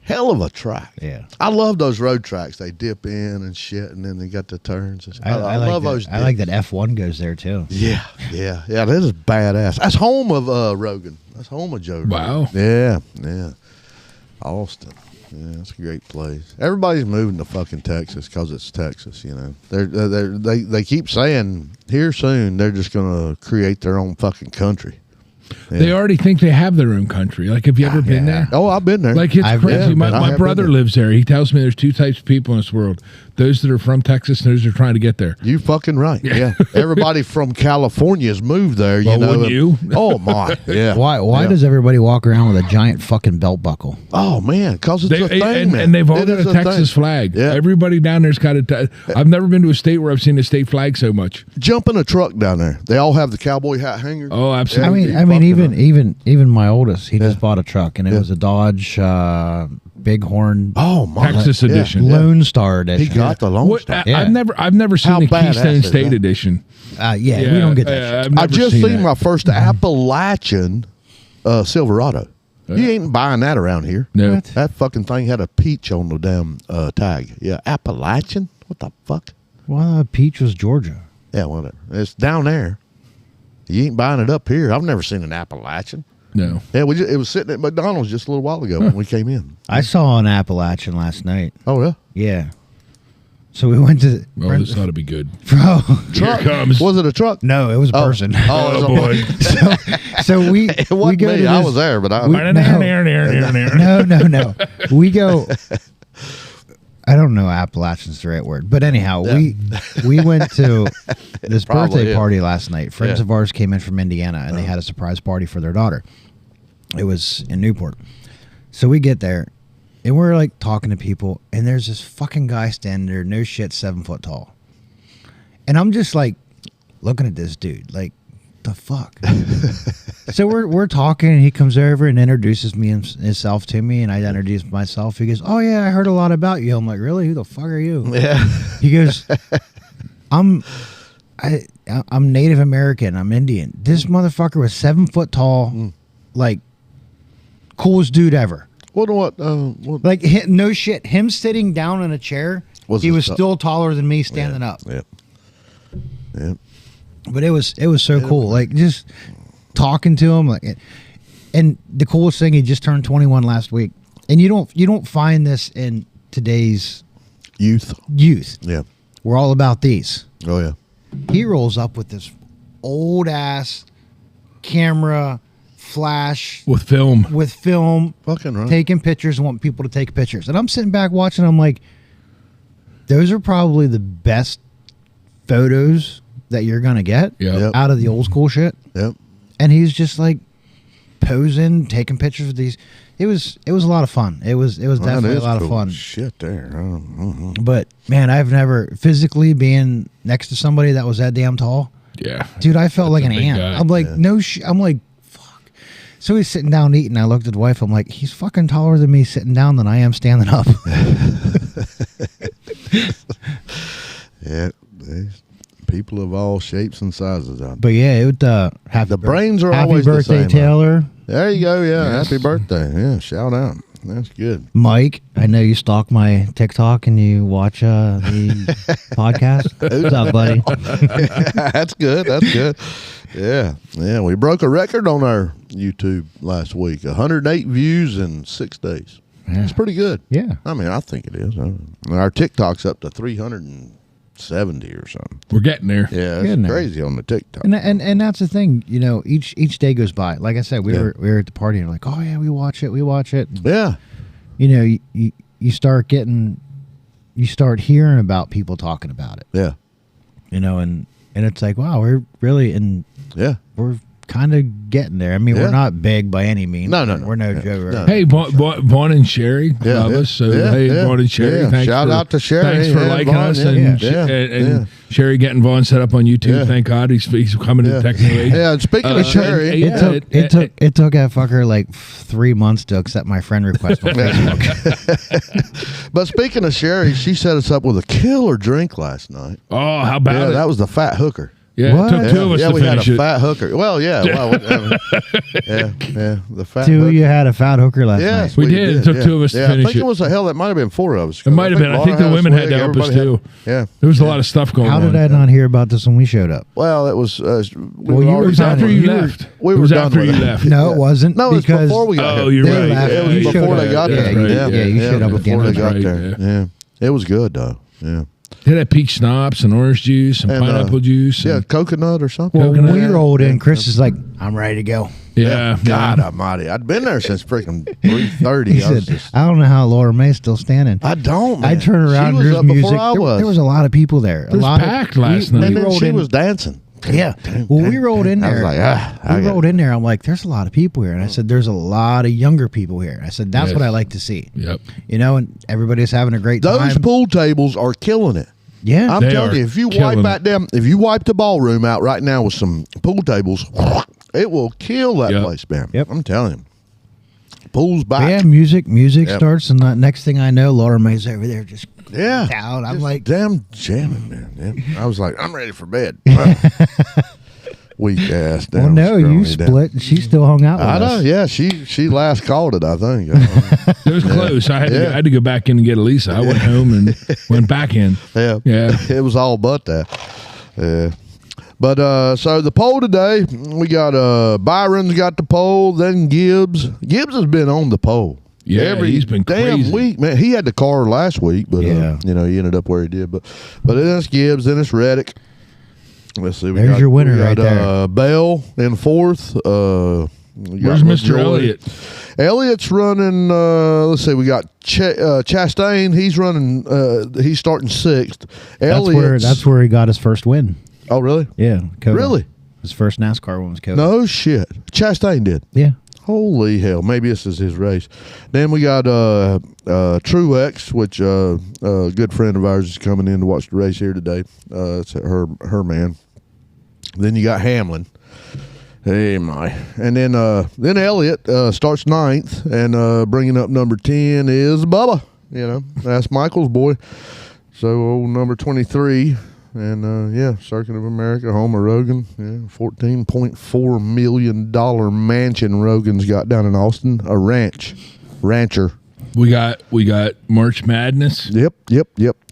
hell of a track. Yeah. I love those road tracks. They dip in and shit, and then they got the turns. And I like love that, those. I like that F1 goes there too. Yeah. That is badass. That's home of Rogan. That's home of Joe Rogan. Wow. Yeah. Austin. Yeah, it's a great place. Everybody's moving to fucking Texas because it's Texas. You know, they keep saying here soon they're just gonna create their own fucking country. Yeah. They already think they have their own country. Like, have you ever been there? Oh, I've been there. Like, it's crazy. Yeah, My brother lives there. He tells me there's two types of people in this world: those that are from Texas and those that are trying to get there. You fucking right. Yeah. Everybody from California has moved there. Well, wouldn't you? Oh my. Yeah. Why does everybody walk around with a giant fucking belt buckle? Oh man, because it's a thing, man. And they've all It got is a Texas flag. Yeah. Everybody down there's got a. I've never been to a state where I've seen a state flag so much. Jump in a truck down there. They all have the cowboy hat hanger. Oh, absolutely. I mean, even my oldest, he just bought a truck, and it was a Dodge Bighorn Oh my. Texas edition. Lone Star edition. He got the Lone What, Star. Yeah. I've never seen How a badass Keystone is State that? edition. Yeah, we don't get that shit. I've I never just seen that. my first Appalachian Silverado. You ain't buying that around here. No. What? That fucking thing had a peach on the damn tag. Yeah, Appalachian? What the fuck? Well, Peach was Georgia. Yeah, whatever. It's down there. You ain't buying it up here. I've never seen an Appalachian. No. Yeah, it was sitting at McDonald's just a little while ago when we came in. I saw an Appalachian last night. Oh, yeah? Yeah. So we went to Oh, this ought to be good. bro. Here it comes. Was it a truck? No, it was a person. Oh, it was a boy. So we It wasn't go me. to I this- was there, but I... No. We go. I don't know Appalachian's the right word, but anyhow, we went to this Probably, birthday yeah. party last night. Friends Yeah. of ours came in from Indiana, and they had a surprise party for their daughter. It was in Newport. So we get there, and we're like talking to people, and there's this fucking guy standing there, no shit, 7 foot tall, and I'm just like looking at this dude, like, the fuck. So we're talking, and he comes over and introduces himself to me, and I introduce myself. He goes, "Oh yeah, I heard a lot about you." I'm like, "Really? Who the fuck are you?" Yeah. He goes, I'm Native American. I'm Indian. This motherfucker was 7 foot tall, like coolest dude ever. What? Like no shit. Him sitting down in a chair, Was he it was so- still taller than me standing up. Yeah. Yeah. But it was so cool. Like just talking to him, like, and the coolest thing, he just turned 21 last week, and you don't find this in today's Youth. Yeah. We're all about these. Oh, yeah. He rolls up with this old ass camera, flash With film. with film, Fucking right. taking pictures, and want people to take pictures. And I'm sitting back watching. I'm like, those are probably the best photos that you're gonna get Yeah. out of the old school shit. Yep. And he's just like posing, taking pictures of these. It was a lot of fun. It was definitely a lot of fun. Shit there. But man, I've never physically being next to somebody that was that damn tall. Yeah. Dude, I felt like That's an a big ant. guy. I'm like, I'm like, fuck. So he's sitting down eating. I looked at the wife. I'm like, he's fucking taller than me sitting down than I am standing up. Yeah. There's people of all shapes and sizes out there. But yeah, it would have The brains are happy always the birthday, same, huh? Taylor. There you go. Yeah. Happy birthday. Yeah. Shout out. That's good. Mike, I know you stalk my TikTok and you watch the podcast. What's up, buddy? That's good. That's good. Yeah. Yeah. We broke a record on our YouTube last week. 108 views in 6 days. Yeah. It's pretty good. Yeah. I mean, I think it is. Our TikTok's up to 370 or something. We're getting there. Yeah, Getting it's there. crazy on the TikTok. And that's the thing, you know, each day goes by. Like I said, we Yeah. were at the party and we're like, oh yeah, we watch it. Yeah. You know, you start hearing about people talking about it. Yeah. You know, and it's like, wow, we're really Yeah. we're kind of getting there. I mean, Yeah. we're not big by any means. No. We're no Joe Rogan. Hey, Vaughn and Sherry love us. So, hey, Vaughn and Sherry, thanks Shout out to Sherry. Thanks for liking Vaughn, us. yeah. And Sherry getting Vaughn set up on YouTube. Yeah. Thank God he's coming to technical age. Yeah, and speaking of Sherry, It took that fucker like 3 months to accept my friend request on Facebook. but speaking of Sherry, she set us up with a killer drink last night. Oh, how about Yeah, it? that was the fat hooker. Yeah, What? it took two of us Yeah, to we had finish a it. fat hooker. Well, yeah, the fat. Two hooker. of you had a fat hooker last Yes, We did. It took two of us to I finish think it. it was hell. That might have been 4 of us. It might have been. I think the Laura women had swig, to help us everybody too. Yeah. There was a lot of stuff going night. How on. did I not hear about this when we showed up? Well, it was. Well, were you It were was done after with you it. left. We It were was done after with you it. left. No, it wasn't. No, it was because before we got Oh, there. you're They right. left. Yeah, it You was showed before up. they got Yeah, there. you- Yeah, yeah, you showed up before again. they got That's there. right, Yeah, it was good though. Yeah, They had peach schnapps and orange juice and And, pineapple juice. yeah, And, coconut or something. Well, when Coconut. we rolled in, Chris is like, "I'm ready to go." yeah. God Almighty! I'd been there since freaking 3:30. He said, "I don't know how Laura May's still standing." I don't. I Man. turn around She and was there's up music. before I was. There was a lot of people there. It was packed last night. and then rolled she in. was dancing. Yeah. Well, we rolled in I there. was like, we rolled in there. I'm like, there's a lot of people here. And I said, there's a lot of younger people here. And I said, that's Yes. what I like to see. Yep. You know, and everybody's having a great those time. pool tables are killing it. Yeah. I'm They telling are you, if you killing wipe that down, if you wipe the ballroom out right now with some pool tables, it will kill that Yep. place, man. Yep. I'm telling you. Pool's But back. yeah, music Yep. starts. And the next thing I know, Laura May's over there just Yeah. out. I'm Just like, damn jamming, man. Yeah. I was like, I'm ready for bed. Weak ass. well, damn no, you scrawny split and she still hung out with I know. us. Yeah, she last called it. I think. It was close. I Yeah. had to go back in and get Elisa. I went home and went back in. Yeah. Yeah. It was all but that. Yeah. But so the poll today, we got Byron's got the poll, then Gibbs. Gibbs has been on the poll. Yeah, he's been damn crazy. week, man. He had the car last week, but Yeah. he ended up where he did. But then it's Gibbs, then it's Reddick. Let's see. There's your winner right there. Bell in fourth. Where's Mr. Elliott? Elliott's running. Let's see. We got Chastain. He's running. He's starting sixth. That's where he got his first win. Oh, really? Yeah. Coda. Really? His first NASCAR win was Coda. No shit. Chastain did. Yeah. Holy hell! Maybe this is his race. Then we got Truex, which a good friend of ours is coming in to watch the race here today. It's her man. Then you got Hamlin. Hey my! And then Elliott starts ninth, and bringing up number 10 is Bubba. You know, that's Michael's boy. So number 23. And Circuit of America, home of Rogan. Yeah, $14.4 million mansion Rogan's got down in Austin. A rancher. We got March Madness. Yep.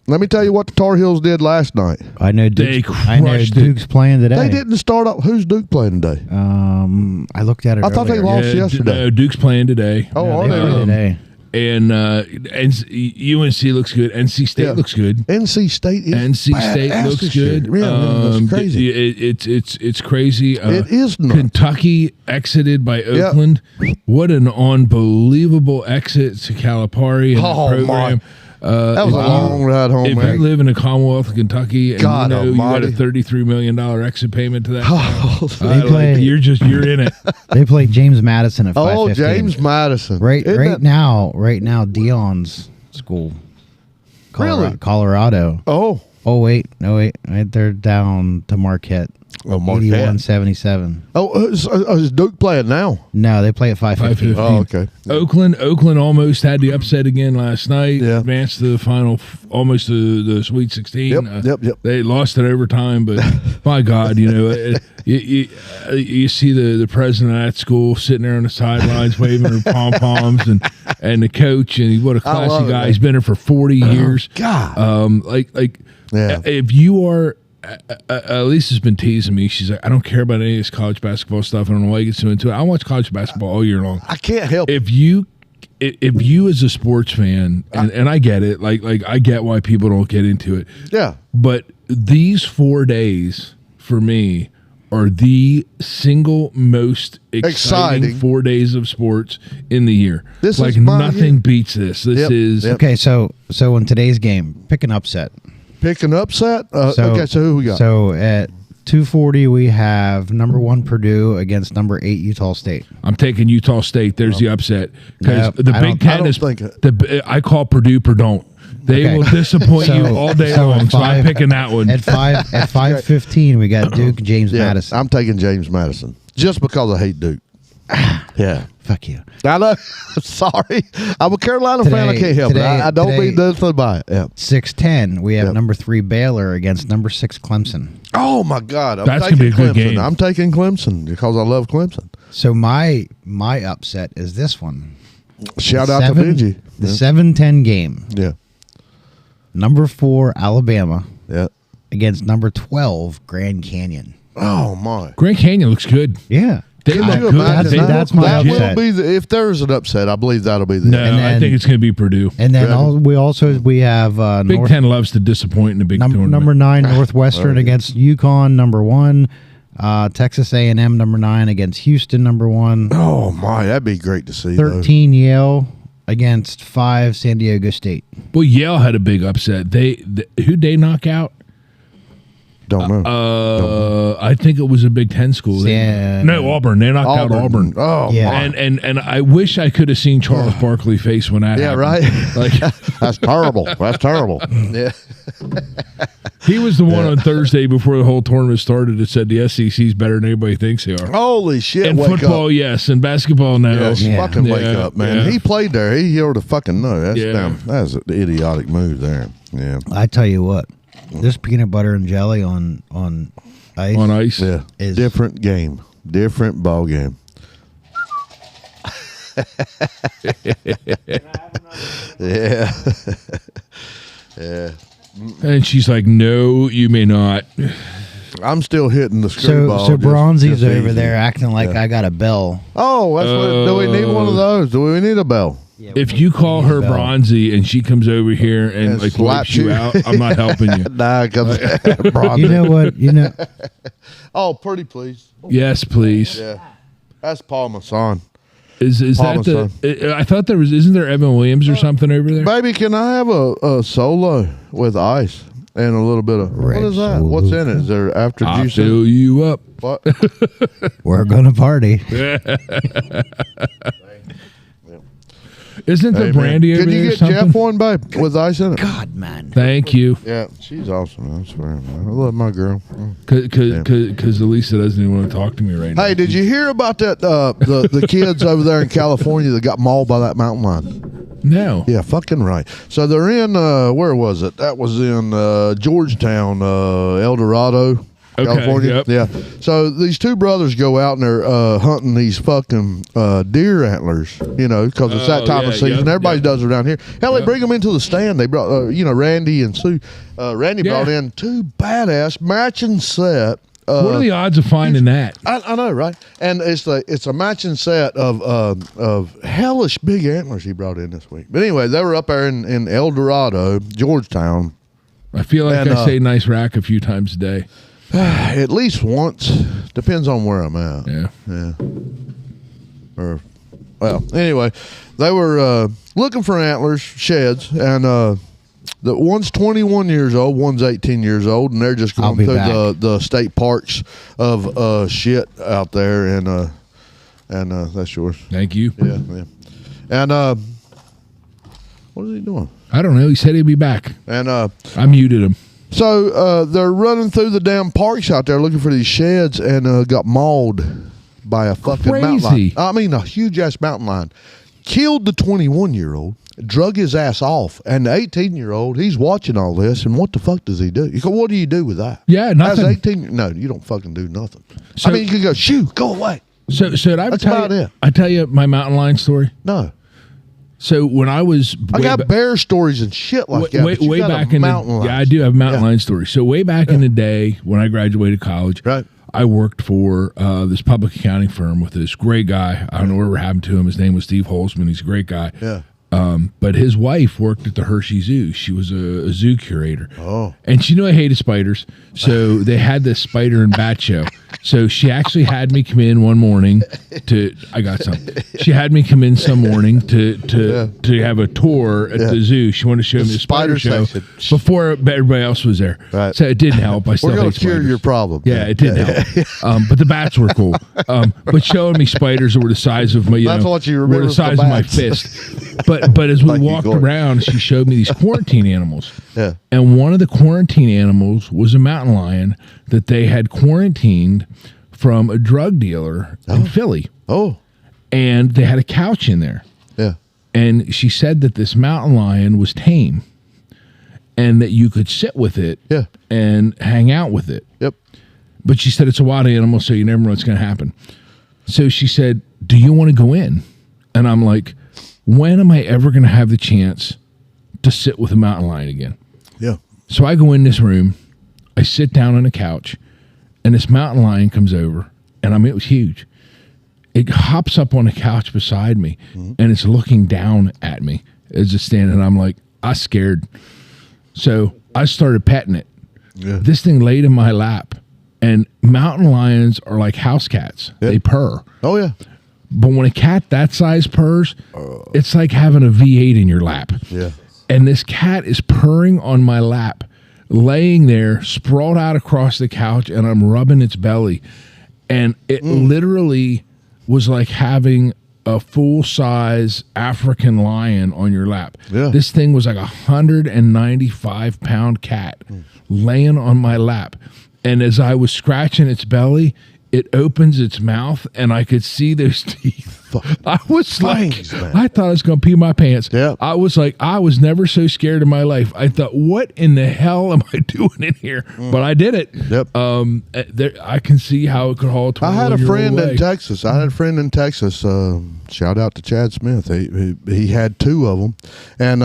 Let me tell you what the Tar Heels did last night. I know They Duke's, I know crushed it. Duke's playing today. They didn't start up. Who's Duke playing today? I looked at it. I thought they earlier. lost yesterday. No, Duke's playing today. Oh, No, are they they? played today. And UNC looks good. NC State Yeah. looks good. NC State is NC State badass looks this year. good. Yeah, that's crazy. It's crazy. It is nuts. Kentucky exited by Oakland. What an unbelievable exit to Calipari and Oh, the program. That was a if long ride home, If man. you live in the Commonwealth of Kentucky and God you got a almighty. $33 million exit payment to that, They play- you're in it. They played James Madison at 5:15. Oh, James Madison. Right Isn't that- now, Dion's school. Really? Colorado. Oh. Oh wait, no wait, right, they're down to Marquette. Oh, Marquette. 81-77. Oh, is Duke playing now? No, they play at 5:15. 5:15. Oh, okay. Oakland almost had the upset again last night. Yeah. Advanced to the final, almost to the Sweet 16. Yep. They lost in overtime, but my God, you see the president of that school sitting there on the sidelines waving her pom poms, and the coach, and what a I love classy it, guy. man. He's been there for 40 years. God. Yeah. If you are. Elise has been teasing me. She's like, I don't care about any of this college basketball stuff. I don't know why you get so into it. I watch college basketball all year long. I can't help it. If you as a sports fan, and I get it, like I get why people don't get into it. Yeah. But these 4 days for me are the single most exciting 4 days of sports in the year. This like is my nothing year. beats this. This Yep, is yep. Okay, so in today's game, pick an upset. Pick an upset? So Okay, so who we got? So at 240, we have number 1 Purdue against number 8 Utah State. I'm taking Utah State. There's the upset because Nope, the I Big don't- Ten is. I call Purdue Perdon't. They Okay. will disappoint you all day long. at So I'm picking that one. At 5:15, we got Duke, James Madison. I'm taking James Madison just because I hate Duke. Yeah. Fuck you. I know. Sorry. I'm a Carolina fan. I can't help it. I don't mean nothing by it. Yeah. 6:10, we have Yep. number 3 Baylor against number 6 Clemson. Oh my God. That's taking gonna be a good Clemson. game. I'm taking Clemson because I love Clemson. So my upset is this one. Shout out to Benji. The 7:10 game. Yeah. Number 4 Alabama Yeah. against number 12 Grand Canyon. Oh my. Grand Canyon looks good. Yeah. They Could look you good. imagine that? That's my That will upset. be if there's an upset, I believe that'll be the No, And I then- think it's going to be Purdue. And then Really? we have Big Ten loves to disappoint in the big tournament. number 9 Northwestern Oh, yeah. against UConn, number 1. Texas A&M, number 9 against Houston, number 1. Oh my, that'd be great to see. 13 Yale against 5 San Diego State. Well, Yale had a big upset. Who'd they knock out? Though. Don't know. I think it was a Big Ten school. No, Auburn. They knocked out Auburn. Oh Yeah. my. And I wish I could have seen Charles Barkley face when that Yeah, happened. right. Like That's terrible. That's terrible. Yeah. he was the one on Thursday before the whole tournament started that said the SEC's better than anybody thinks they are. Holy shit. In wake football, up. yes. In basketball, no. Yes, Yeah. fucking wake Yeah, up, man. yeah. He played there. He ought to fucking know. That's Yeah. damn. That's an idiotic move there. Yeah. I tell you what, this peanut butter and jelly on ice. On ice. Yeah. Is- Different game. Different ball game. Yeah. Yeah. And she's like, no, you may not. I'm still hitting the screwball. So Bronzy's just over easy. there acting like I got a bell. Oh, that's what. Do we need one of those? Do we need a bell? If you call her Bronzy and she comes over here and And like slaps wipes you you. out, I'm not helping you. Nah, because Bronzy. You know what? You know, Oh, pretty please. Yes, please. Yeah. That's Paul Masson. Is that the? I thought there was. Isn't there Evan Williams or something over there? Baby, can I have a solo with ice and a little bit of what is that? Solo. What's in it? Is there after I'll juice? fill you up. What? we're gonna party. Isn't the Hey, man. brandy over Can there you or get something? Jeff one, babe, with ice in it? God, man. Thank you. Yeah, she's awesome. I swear, man. I love my girl. Because Elisa doesn't even want to talk to me right now. Hey, did you hear about that? The kids over there in California that got mauled by that mountain lion. No. Yeah, fucking right. So they're in where was it? That was in Georgetown, El Dorado, Okay, California. yep. Yeah. So these two brothers go out and they're hunting these fucking deer antlers, because it's that Oh, time yeah, of season. yep, Everybody yep. does it around here. Hell, they Yep. bring them into the stand. They brought, Randy and Sue. Randy Yeah. brought in two badass matching set. What are the odds of finding that? I know, right? And it's a matching set of hellish big antlers he brought in this week. But anyway, they were up there in El Dorado, Georgetown, I feel like And, I say nice rack a few times a day. at least once. Depends on where I'm at. Yeah. Yeah. Anyway, they were looking for antlers, sheds, and the one's 21 years old, one's 18 years old, and they're just I'll going be through back. the state parks of shit out there, and that's yours. Thank you. Yeah, yeah. And what is he doing? I don't know. He said he'd be back. And I muted him. so they're running through the damn parks out there looking for these sheds, and got mauled by a fucking mountain lion. Crazy. I mean, a huge ass mountain lion. Killed the 21-year-old, drug his ass off, and the 18-year-old, he's watching all this, and what the fuck does he do? You go, what do you do with that? Yeah, nothing. As 18, no, you don't fucking do nothing. So- I mean, you could go, shoo, go away. So did I That's tell about you, it. I tell you my mountain lion story? No. So when I was I got bear stories and shit like that. but you way got a back in mountain the, yeah, I lions. do have mountain Yeah. lion stories. So way back in the day when I graduated college, Right. I worked for this public accounting firm with this great guy. I don't know whatever happened to him. His name was Steve Holzman. He's a great guy. Yeah. But his wife worked at the Hershey Zoo. She was a zoo curator. Oh. And she knew I hated spiders. So they had this spider and bat show. So she actually had me come in one morning to. I got some. She had me come in some morning to have a tour at the zoo. She wanted to show me the spider show before everybody else was there. Right. So it didn't help. I still We're going hate to cure spiders. your problem. Yeah, it didn't help. But the bats were cool. But showing me spiders that were the size of my, That's what you remember were the from size of my bats. fist. But as we Like you walked Gordon. around, she showed me these quarantine animals. Yeah. And one of the quarantine animals was a mountain lion that they had quarantined from a drug dealer in Philly. Oh, And they had a couch in there. yeah. And she said that this mountain lion was tame and that you could sit with it Yeah. and hang out with it. Yep. But she said it's a wild animal, so you never know what's going to happen. So she said, do you want to go in? And I'm like, when am I ever going to have the chance to sit with a mountain lion again? Yeah. So I go in this room, I sit down on a couch, and this mountain lion comes over, and it was huge. It hops up on the couch beside me, and it's looking down at me as it's standing. And I'm like, I scared. So I started petting it. Yeah. This thing laid in my lap, and mountain lions are like house cats. Yeah. They purr. Oh, yeah. But when a cat that size purrs, it's like having a V8 in your lap. Yeah. And this cat is purring on my lap, laying there, sprawled out across the couch, and I'm rubbing its belly. And it literally was like having a full-size African lion on your lap. Yeah. This thing was like a 195-pound cat laying on my lap. And as I was scratching its belly, it opens its mouth, and I could see those teeth. I was Fangs, like, man. I thought I was going to pee my pants. Yeah. I was like, I was never so scared in my life. I thought, what in the hell am I doing in here? But I did it. Yep. I can see how it could haul. I had a friend away. in Texas. Shout out to Chad Smith. He had two of them, and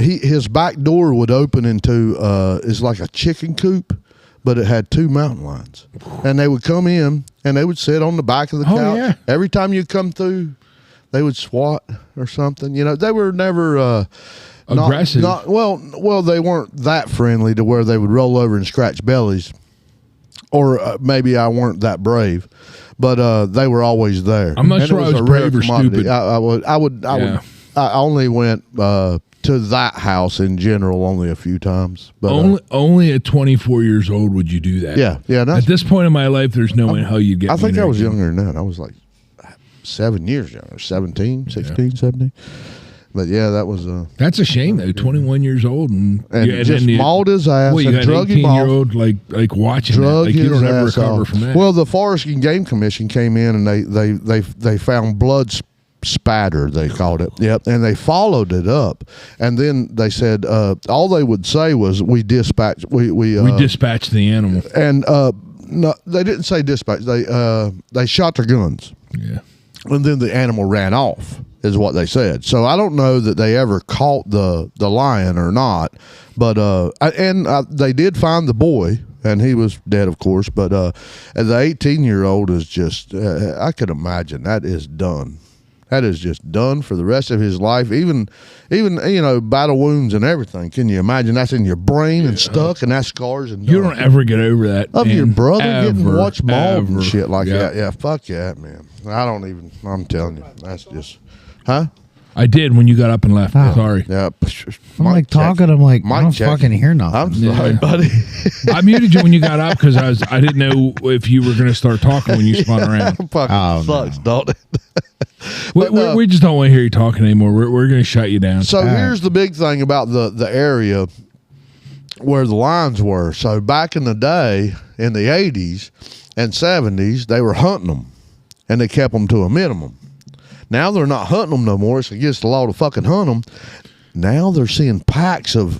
his back door would open into is like a chicken coop, but it had two mountain lions, and they would come in and they would sit on the back of the couch. Yeah. Every time you come through, they would swat or something. You know, they were never Aggressive. Well, they weren't that friendly to where they would roll over and scratch bellies, or maybe I weren't that brave, but they were always there. I'm not And sure it I was a rare brave or commodity. stupid. I only went to that house in general only a few times, but Only at 24 years old would you do that. yeah. At this point in my life, there's no way in hell you'd get I me think there I was again. younger than that. I was like 7 years younger, 17, 16, 17. But yeah, that was That's a shame though. 21 years old and just mauled his ass Well, you and got drug an him off. 18-year-old like watching that. Drug Like you his don't ever ass recover off. from that. Well, the Forest and Game Commission came in and they found blood spatter, they called it. Yep, and they followed it up, and then they said all they would say was we dispatched we dispatched the animal. and no, they didn't say dispatch. They shot their guns, Yeah. and then the animal ran off. Is what they said. So I don't know that they ever caught the lion or not, but they did find the boy, and he was dead, of course. But the 18-year-old is just I could imagine that is done. That is just done for the rest of his life. Even battle wounds and everything. Can you imagine that's in your brain and stuck, and that scars and You don't ever get over that. of man. your brother getting Ever, watched mauled ever. and shit like Yeah. that. Yeah, fuck that, man. I'm telling you, that's just, huh? I did when you got up and left. Oh. Sorry. Yeah. I'm like talking. I'm like, I don't check. fucking hear nothing. I'm sorry, Yeah. buddy. I muted you when you got up because I didn't know if you were going to start talking when you spun around. Fucking Oh, sucks, don't it? We just don't want to hear you talking anymore. We're going to shut you down. So here's the big thing about the area where the lines were. So back in the day, in the 80s and 70s, they were hunting them, and they kept them to a minimum. Now they're not hunting them no more. It's against the law to fucking hunt them. Now they're seeing packs of,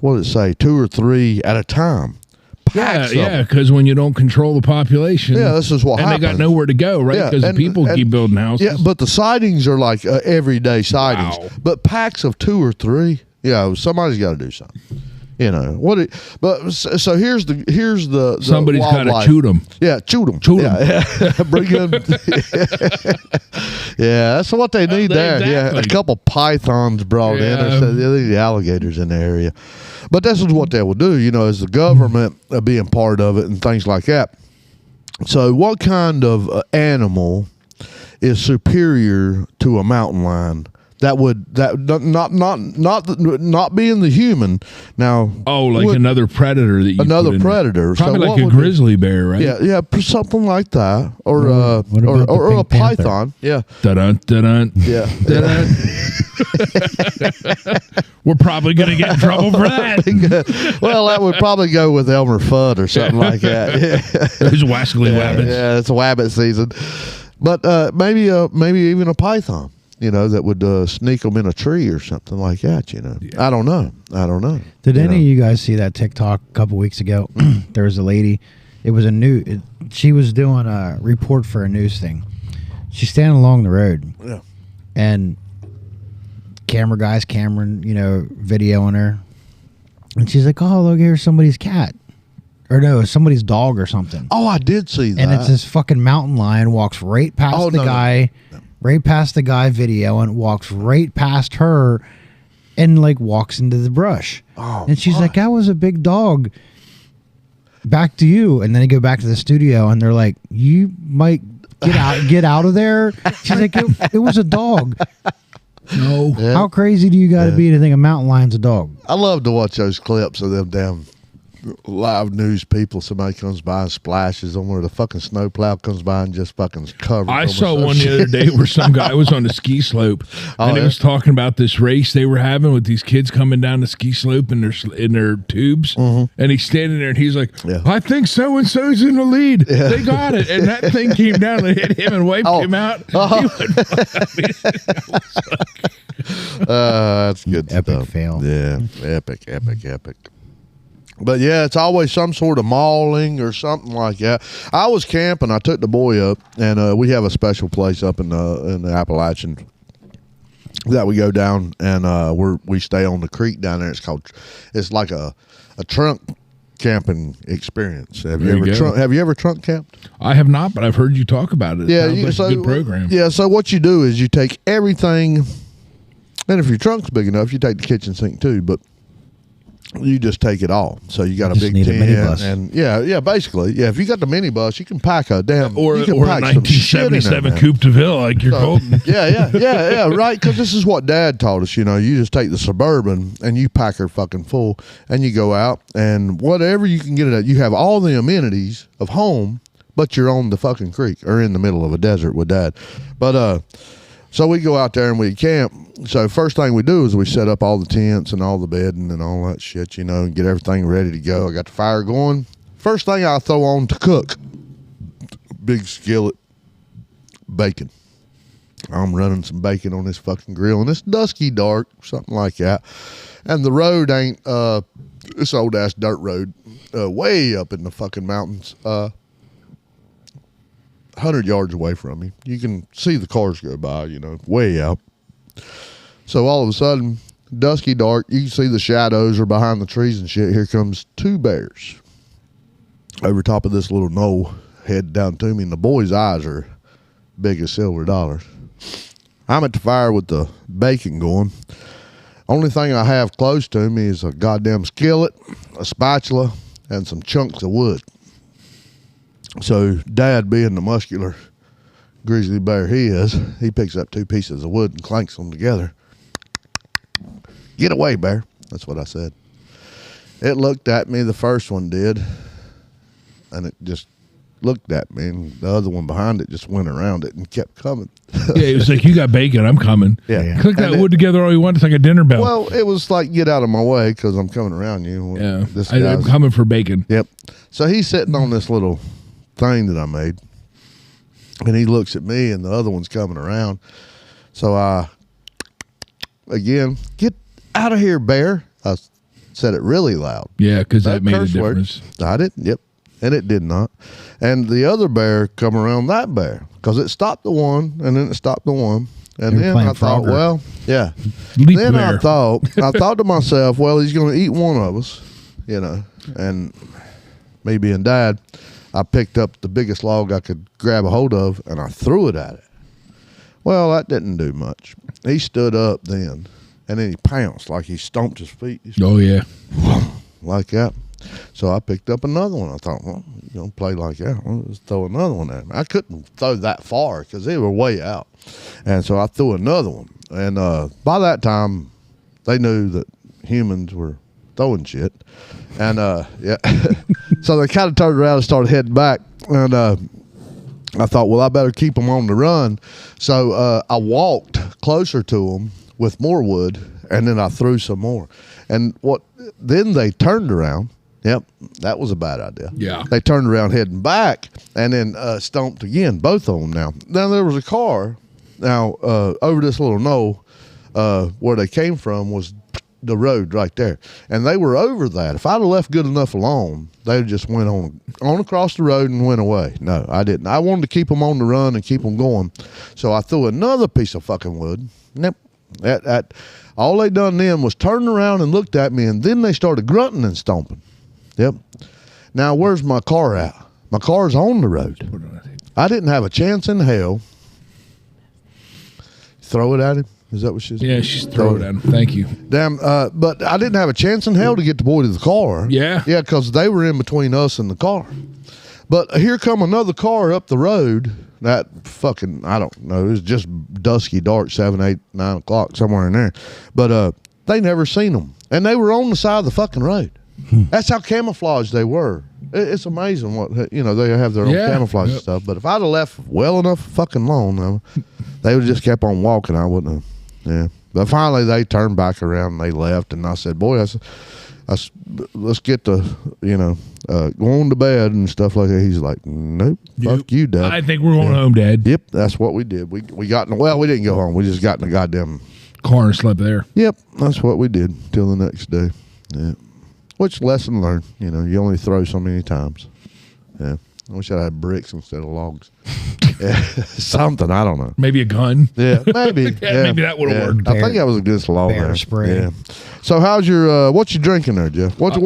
what did it say, 2 or 3 at a time. Packs of them. because when you don't control the population, Yeah, this is what and happens. they got nowhere to go, right? Yeah, Because and- people and- keep building houses. Yeah, but the sightings are like everyday sightings. Wow. But packs of 2 or 3, somebody's got to do something. So here's the Somebody's got to wildlife. shoot them. Yeah, shoot them. Shoot 'em. Yeah. Bring them. Yeah, that's what they need there. Yeah, exactly. a couple pythons brought in. Yeah. Or so the alligators in the area. But this is what they will do, as the government being part of it and things like that. So, what kind of animal is superior to a mountain lion? Not being the human now. Oh, like another predator that you another put in predator, there. Probably so like a grizzly bear, right? Yeah, something like that, or What about or the a Pink Panther? python. Yeah, Dun dun. yeah. We're probably going to get in trouble for that. Well, that would probably go with Elmer Fudd or something like that. Yeah. There's wascally wabbits. Yeah, it's wabbit season. But maybe even a python, that would sneak them in a tree or something like that. Yeah. I don't know. Did any of you guys see that TikTok a couple weeks ago? There was a lady. It was she was doing a report for a news thing. She's standing along the road. Yeah. And Cameron, videoing her. And she's like, "Oh, look, here's somebody's cat." Or no, somebody's dog or something. Oh, I did see that. And it's this fucking mountain lion walks right past guy. No. Right past the guy video and walks right past her and like walks into the brush. Oh, and she's like, "That was a big dog. Back to you." And then they go back to the studio and they're like, "You might get out of there." She's like, it was a dog. No. Yeah. How crazy do you got to be to think a mountain lion's a dog? I love to watch those clips of them damn live news people. Somebody comes by and splashes them, or the fucking snowplow comes by and just fucking covers them. I saw one the other day where some guy was on the ski slope and he was talking about this race they were having with these kids coming down the ski slope in their tubes, and he's standing there and he's like, "I think so and so's in the lead. Yeah. They got it." And that thing came down and hit him and wiped him out. That's good epic stuff. Fail. Yeah, epic. But yeah, it's always some sort of mauling or something like that. I was camping. I took the boy up, and we have a special place up in the Appalachian that we go down, and we stay on the creek down there. It's like a trunk camping experience. Have you ever trunk camped? I have not, but I've heard you talk about it. Yeah, it's a good program. Yeah, so what you do is you take everything, and if your trunk's big enough, you take the kitchen sink too, but you just take it all. So you got a big tent, and basically, if you got the minibus, you can pack a damn or you can a pack 1977 Coupe de Ville like you're Colton. Yeah, right. Because this is what Dad taught us. You just take the Suburban and you pack her fucking full, and you go out and whatever you can get it at. You have all the amenities of home, but you're on the fucking creek or in the middle of a desert with Dad. But so we go out there and we camp. So first thing we do is we set up all the tents and all the bedding and all that shit, and get everything ready to go. I got the fire going. First thing I throw on to cook, big skillet, bacon. I'm running some bacon on this fucking grill, and it's dusky dark, something like that. And the road ain't this old ass dirt road, way up in the fucking mountains. 100 yards away from me. You can see the cars go by, way out. So all of a sudden, dusky dark, you can see the shadows are behind the trees and shit. Here comes two bears over top of this little knoll, head down to me, and the boy's eyes are big as silver dollars. I'm at the fire with the bacon going. Only thing I have close to me is a goddamn skillet, a spatula, and some chunks of wood. So Dad, being the muscular grizzly bear he is, he picks up two pieces of wood and clanks them together. "Get away, bear." That's what I said. It looked at me, the first one did, and it just looked at me, and the other one behind it just went around it and kept coming. Yeah, it was like, "You got bacon, I'm coming." Yeah. Cook that wood together all you want. It's like a dinner bell. Well, it was like, "Get out of my way because I'm coming around you." Yeah, I'm coming for bacon. Yep. So he's sitting on this little thing that I made, and he looks at me, and the other one's coming around. So I, again, "Get out of here, bear." I said it really loud. Yeah, because that made a difference. I didn't. Yep. And it did not. And the other bear come around that bear because it stopped the one, and then it stopped the one. And then I thought, well, yeah. Then bear. I thought to myself, well, he's going to eat one of us, and me being Dad, I picked up the biggest log I could grab a hold of, and I threw it at it. Well, that didn't do much. He stood up then, and then he pounced like he stomped his feet. Oh, yeah. Like that. So I picked up another one. I thought, well, you know, play like that. Well, let's throw another one at him. I couldn't throw that far because they were way out. And so I threw another one. And by that time, they knew that humans were throwing shit. And, yeah. So they kind of turned around and started heading back. And I thought, well, I better keep them on the run. So I walked closer to them with more wood, and then I threw some more. And then they turned around. Yep, that was a bad idea. Yeah. They turned around heading back and then stomped again, both of them now. Now, there was a car. Now, over this little knoll where they came from was the road right there. And they were over that. If I'd have left good enough alone, they just went on across the road and went away. No, I didn't. I wanted to keep them on the run and keep them going. So I threw another piece of fucking wood. Nope. All they done then was turn around and looked at me, and then they started grunting and stomping. Yep. Now, where's my car at? My car's on the road. I didn't have a chance in hell. Throw it at him? Is that what she's Yeah, she's throwing it at him. Thank you. Damn, but I didn't have a chance in hell to get the boy to the car. Yeah. Yeah, because they were in between us and the car. But here come another car up the road. That fucking, I don't know, it was just dusky dark, 7, 8, 9 o'clock, somewhere in there. But they never seen them. And they were on the side of the fucking road. That's how camouflaged they were. It's amazing what, you know, they have their own camouflage and stuff. But if I'd have left well enough fucking long, they would have just kept on walking. I wouldn't have. Yeah. But finally they turned back around and they left. And I said, boy, let's get to, you know, going to bed and stuff like that. He's like, nope, fuck you, Dad. I think we're going home, Dad. Yep, that's what we did. We got in, well, we didn't go home. We just got in the goddamn car and slept there. Yep, that's what we did till the next day. Yeah. Which, lesson learned. You know, you only throw so many times. Yeah. I wish I had bricks instead of logs. Yeah. Something, I don't know. Maybe a gun. Yeah, maybe. Maybe that would have worked. I think that was against the law bear there. spray. Yeah. So how's your what you drinking there, Jeff? What's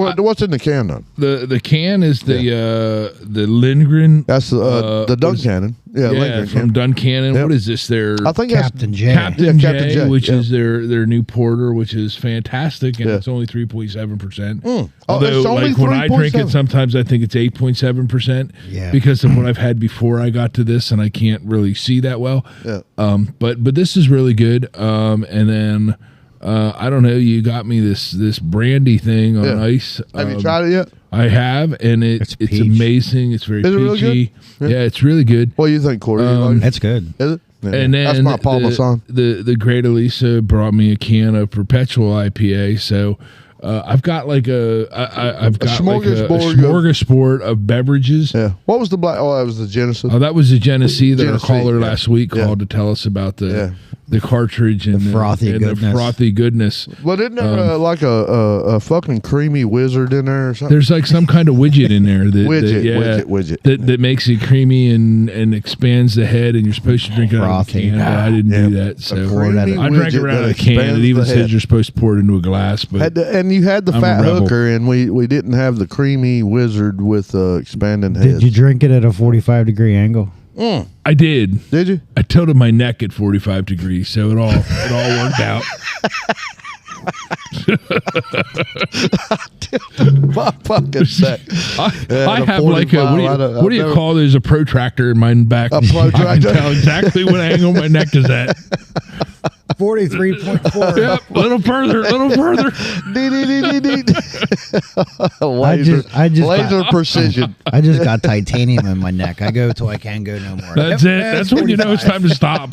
in the can though? The can is the Lindgren. That's the Duncannon. Yeah, Lindgren from Duncannon. Yep. What is this? Their I think Captain J. Captain Captain J, which is their new porter, which is fantastic, and it's only 3.7%. Although, it's only like when I drink 3.7. it, sometimes I think it's 8.7%. Yeah. Because of what I've had before I got to this, and I can't really see that well. Yeah. But this is really good. And then I don't know. You got me this brandy thing on ice. Have you tried it yet? I have, and it's peach. amazing. It's very Is it really peachy. good? Yeah, it's really good. What do you think, Corey? You like it? That's good. Is it? Yeah. And then that's my Parmesan. the great Elisa brought me a can of Perpetual IPA. So I've got like I've got like a smorgasbord of beverages. Yeah. What was the black? Oh, that was the Genesis. Oh, that was the Genesee that our Genesee, caller yeah. last week Yeah. called to tell us about the cartridge and The frothy and goodness. the frothy goodness. But isn't there like a fucking creamy wizard in there or something? There's like some kind of widget in there Widget. that makes it creamy and expands the head, and you're supposed to drink it out of a Frothy. can. But I didn't do that, so creamy I drank it widget out of that a can. expands It even the says head. you're supposed to pour it into a glass, but And you had the I'm a fat rebel. hooker, and we didn't have the creamy wizard with expanding head. Did you drink it at a 45-degree angle? I did. Did you? I tilted my neck at 45 degrees, so it all worked out. My fucking neck. I have like a what do you call? There's a protractor in my back. A protractor? I can tell exactly what angle my neck is at. 43.4. Yep, a little further. Laser precision. I just got titanium in my neck. I go till I can't go no more. That's it. That's when you know it's time to stop.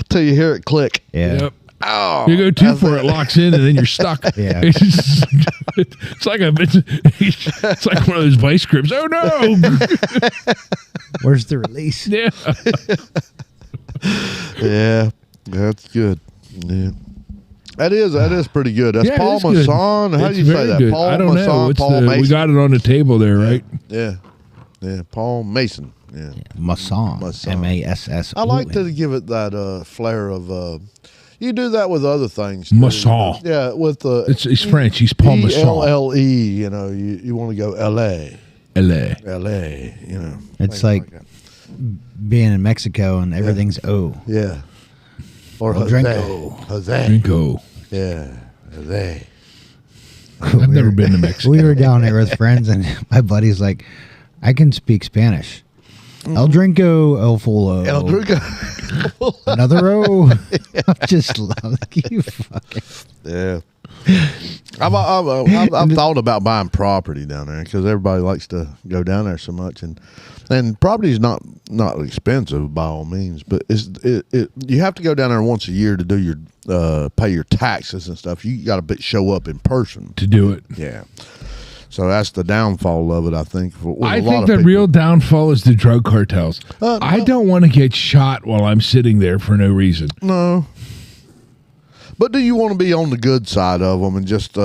Till you hear it click. Yeah. Yep. Oh, You go too far, it locks in, and then you're stuck. Yeah. It's like one of those vice grips. Oh no! Where's the release? Yeah. Yeah, that's good. Yeah. That is pretty good. That's Yeah, Paul it's good. Masson. How do It's you say very that? good. Paul I don't Masson, know. It's Paul Mason. we got it on the table there, right? Yeah. Paul Mason. Yeah. Masson. Masson. MASS. I like to give it that flair of. You do that with other things. Too. Masson. Yeah, with the. It's French. He's Paul Masson. ELLE. You know, you want to go LA. LA. LA. You know. It's things like that. being in Mexico and everything's O. Yeah. Or Well, Jose. Drinko. Jose. Drinko. Yeah. Jose. I've never been to Mexico. We were down there with friends, and my buddy's like, I can speak Spanish. El Drinko, El Fulo. El Drinko. Another O. I'm just like, you fucking. Yeah. I've thought about buying property down there because everybody likes to go down there so much, and property is not expensive by all means, but you have to go down there once a year to do your pay your taxes and stuff. You got to show up in person to do it. Yeah. So that's the downfall of it, I think. I think the real downfall is the drug cartels. I don't want to get shot while I'm sitting there for no reason. No. But do you want to be on the good side of them and just,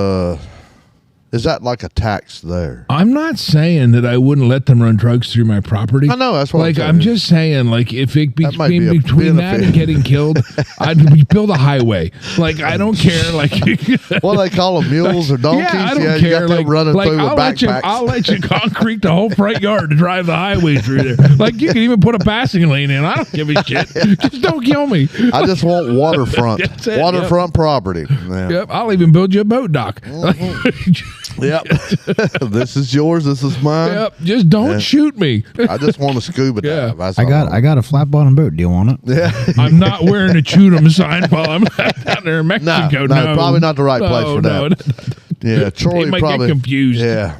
is that like a tax there? I'm not saying that I wouldn't let them run drugs through my property. I know, that's what I'm just saying, like, if it between that and getting killed, I'd build a highway. Like, I don't care. Like, what they call them, mules or donkeys? Yeah, I don't care. You got them running through with backpacks. I'll let you concrete the whole front yard to drive the highway through there. Like, you can even put a passing lane in. I don't give a shit. Just don't kill me. I just want waterfront. Waterfront property. Yeah. Yep, I'll even build you a boat dock. Yep. This is yours. This is mine. Yep. Just don't shoot me. I just want a scuba dive. I got a flat bottom boat. Do you want it? Yeah. I'm not wearing a shoot 'em sign while I'm down there in Mexico. No, probably not the right place for that. Yeah, Troy they might probably get confused. Yeah.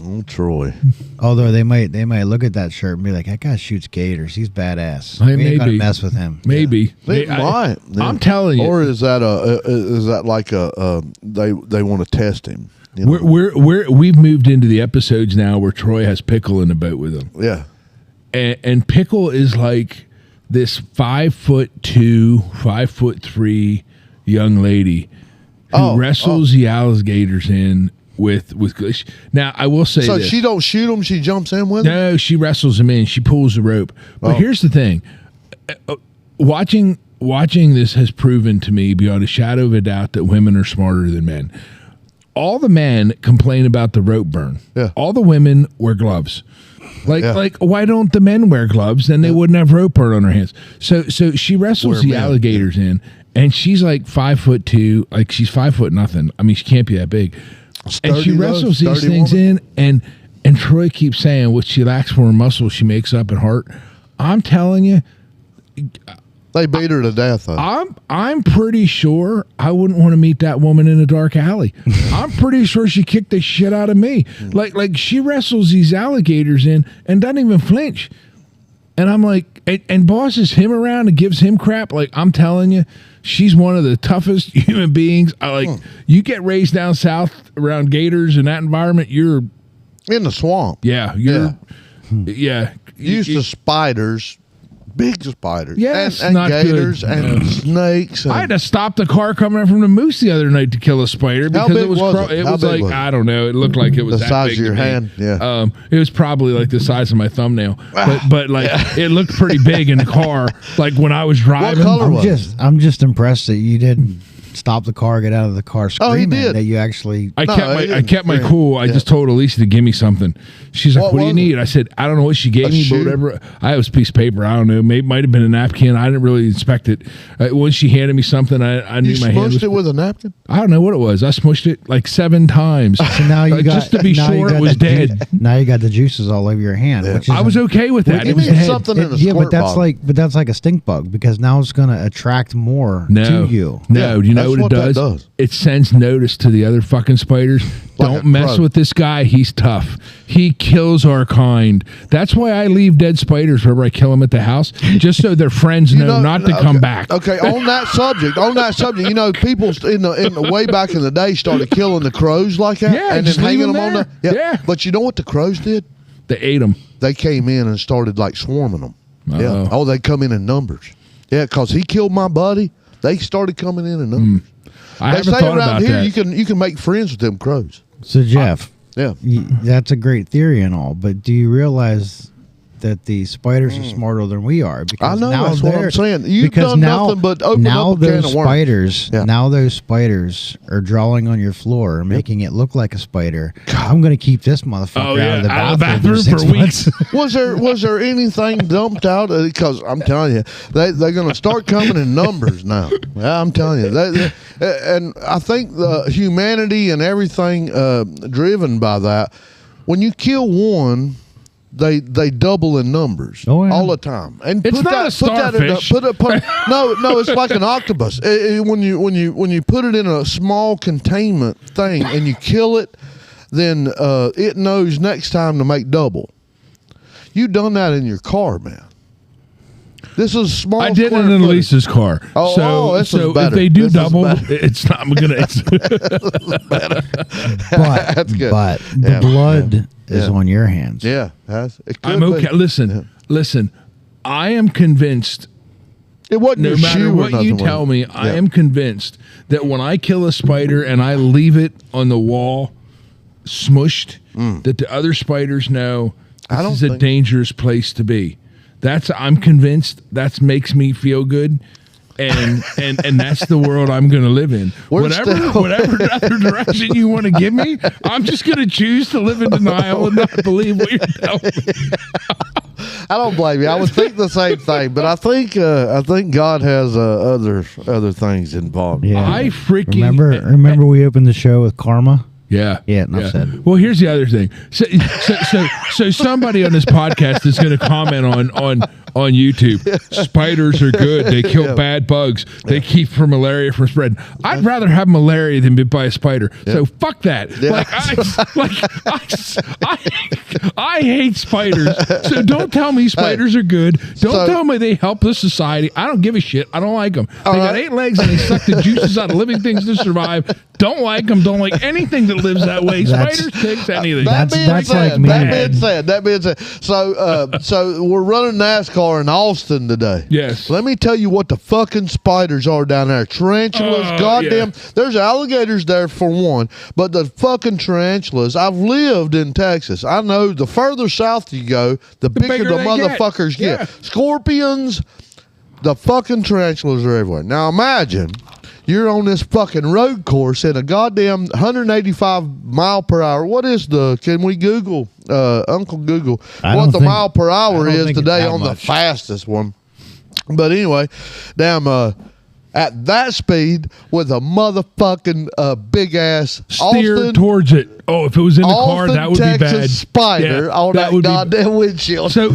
Oh, Troy. Although they might look at that shirt and be like, that guy shoots gators. He's badass. Hey, we ain't gonna maybe. mess with him. Maybe. They might. I'm telling you. Or is that like they want to test him? You know? We've moved into the episodes now where Troy has Pickle in the boat with him. Yeah. And Pickle is like this 5'2", 5'3" young lady who wrestles the alligators in with. Now I will say, so this. she don't shoot them; she jumps in with them. No, she wrestles them in. She pulls the rope. But here's the thing: watching this has proven to me beyond a shadow of a doubt that women are smarter than men. All the men complain about the rope burn. Yeah. All the women wear gloves. Like why don't the men wear gloves? Then they wouldn't have rope burn on their hands. So she wrestles the alligators in, and she's like 5'2", like she's 5 foot nothing. I mean, she can't be that big. And she wrestles these things in, and Troy keeps saying what she lacks for her muscle, she makes up at heart. I'm telling you, they beat her to death. Though. I'm pretty sure I wouldn't want to meet that woman in a dark alley. I'm pretty sure she kicked the shit out of me. Like she wrestles these alligators in and doesn't even flinch. And I'm like, and bosses him around and gives him crap. Like, I'm telling you, she's one of the toughest human beings. You get raised down south around gators in that environment, you're in the swamp. Yeah, Used to spiders. Big spiders, yes, and gators and snakes. And I had to stop the car coming in from the moose the other night to kill a spider because it was like I don't know. It looked like it was the size of your hand. Yeah, it was probably like the size of my thumbnail, but like it looked pretty big in the car. Like when I was driving, what color was it? I'm just impressed that you didn't stop the car, get out of the car screaming. He did. That you actually. I kept my cool. I just told Alicia to give me something. She's like, "What do you need?" I said, "I don't know what she gave me, but whatever." I was a piece of paper. I don't know. Maybe might have been a napkin. I didn't really inspect it. When she handed me something, I knew my hand. You smushed it with a napkin? I don't know what it was. I smushed it like 7 times. So now you got, just to be sure it was dead. Now you got the juices all over your hand. Yeah. Which is I was okay with that. It was dead. Something in a squirt bottle. But that's like a stink bug because now it's going to attract more to you. No, do you know what it does? It sends notice to the other fucking spiders. Don't mess with this guy. He's tough. He kills our kind. That's why I leave dead spiders wherever I kill them at the house, just so their friends know not to come back. Okay, on that subject, you know, people in the way back in the day started killing the crows like that, and then hanging them on the. Yeah. But you know what the crows did? They ate them. They came in and started like swarming them. Yeah. Oh, they come in numbers. Yeah, because he killed my buddy. They started coming in numbers. I haven't thought about that. You can make friends with them crows. So Jeff, yeah, that's a great theory and all, but do you realize that the spiders are smarter than we are. Because I know, now that's what I'm saying. You've because done now, nothing but open now up a can those of worms. spiders, Yeah. now those spiders are drawing on your floor, making it look like a spider. I'm going to keep this motherfucker out of the bathroom, for 6 weeks. months. Was there anything dumped out? Because I'm telling you, they're going to start coming in numbers now. Yeah, I'm telling you. And I think the humanity and everything driven by that, when you kill one, they double in numbers all the time. And it's not a starfish. No, it's like an octopus. When you put it in a small containment thing and you kill it, then it knows next time to make double. You done that in your car, man. This is small. I did it in Elise's car. So if they do double, it's not going to. But the blood is on your hands. Yeah, I'm okay. Listen. I am convinced. It wasn't no matter what you tell me. I am convinced that when I kill a spider and I leave it on the wall, smushed, that the other spiders know this is a dangerous place to be. I'm convinced that makes me feel good, and that's the world I'm going to live in. Whatever other direction you want to give me, I'm just going to choose to live in denial and not believe what you're telling me. I don't blame you. I would think the same thing, but I think God has other things involved. Yeah. I freaking remember we opened the show with karma. Yeah. Enough said. Well, here's the other thing. So somebody on this podcast is going to comment on YouTube. Spiders are good. They kill bad bugs. They keep malaria from spreading. I'd rather have malaria than be bit by a spider. So fuck that. Yeah. I hate spiders. So don't tell me spiders are good. Don't tell me they help the society. I don't give a shit. I don't like them. They got 8 legs and they suck the juices out of living things to survive. Don't like them. Don't like anything that lives that way. Spiders, ticks, anything. That's like me. That being said. So we're running NASCAR in Austin today. Yes. Let me tell you what the fucking spiders are down there. Tarantulas, goddamn. Yeah. There's alligators there for one, but the fucking tarantulas. I've lived in Texas. I know the further south you go, the bigger the motherfuckers get. Yeah. Scorpions, the fucking tarantulas are everywhere. Now imagine you're on this fucking road course at a goddamn 185 mile per hour. What is can we Google, Uncle Google, what the mile per hour is today on the fastest one? But anyway, at that speed with a motherfucking big ass steer towards it. Oh, if it was in the car, that would Texas be bad. Spider on that goddamn windshield. So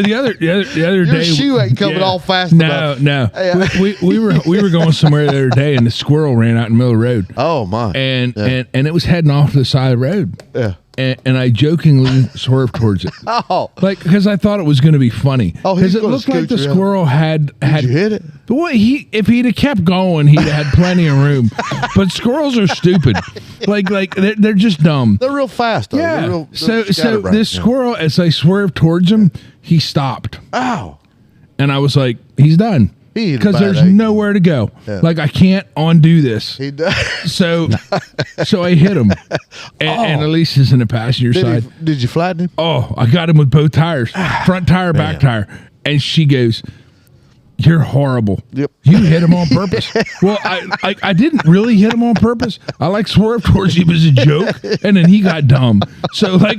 the other Your day, shoe ain't coming off fast enough. No. Yeah. We were going somewhere the other day, and the squirrel ran out in the middle of the road. Oh my! And it was heading off to the side of the road. Yeah. And I jokingly swerved towards it. Oh, because I thought it was going to be funny. Oh, because it looked like the squirrel had. Did you hit it? But if he'd have kept going, he'd have had plenty of room. But squirrels are stupid. Like they're just dumb. They're real fast, though. Yeah. So this squirrel, as I swerved towards him, he stopped. Ow! And I was like, he's done. Because there's nowhere to go. Yeah. Like I can't undo this. He does. So I hit him, and Elise is in the passenger side. Did you flatten him? Oh, I got him with both tires, front tire, back tire, and she goes, "You're horrible. Yep. You hit him on purpose." Well, I didn't really hit him on purpose. I swerved towards him as a joke, and then he got dumb. So I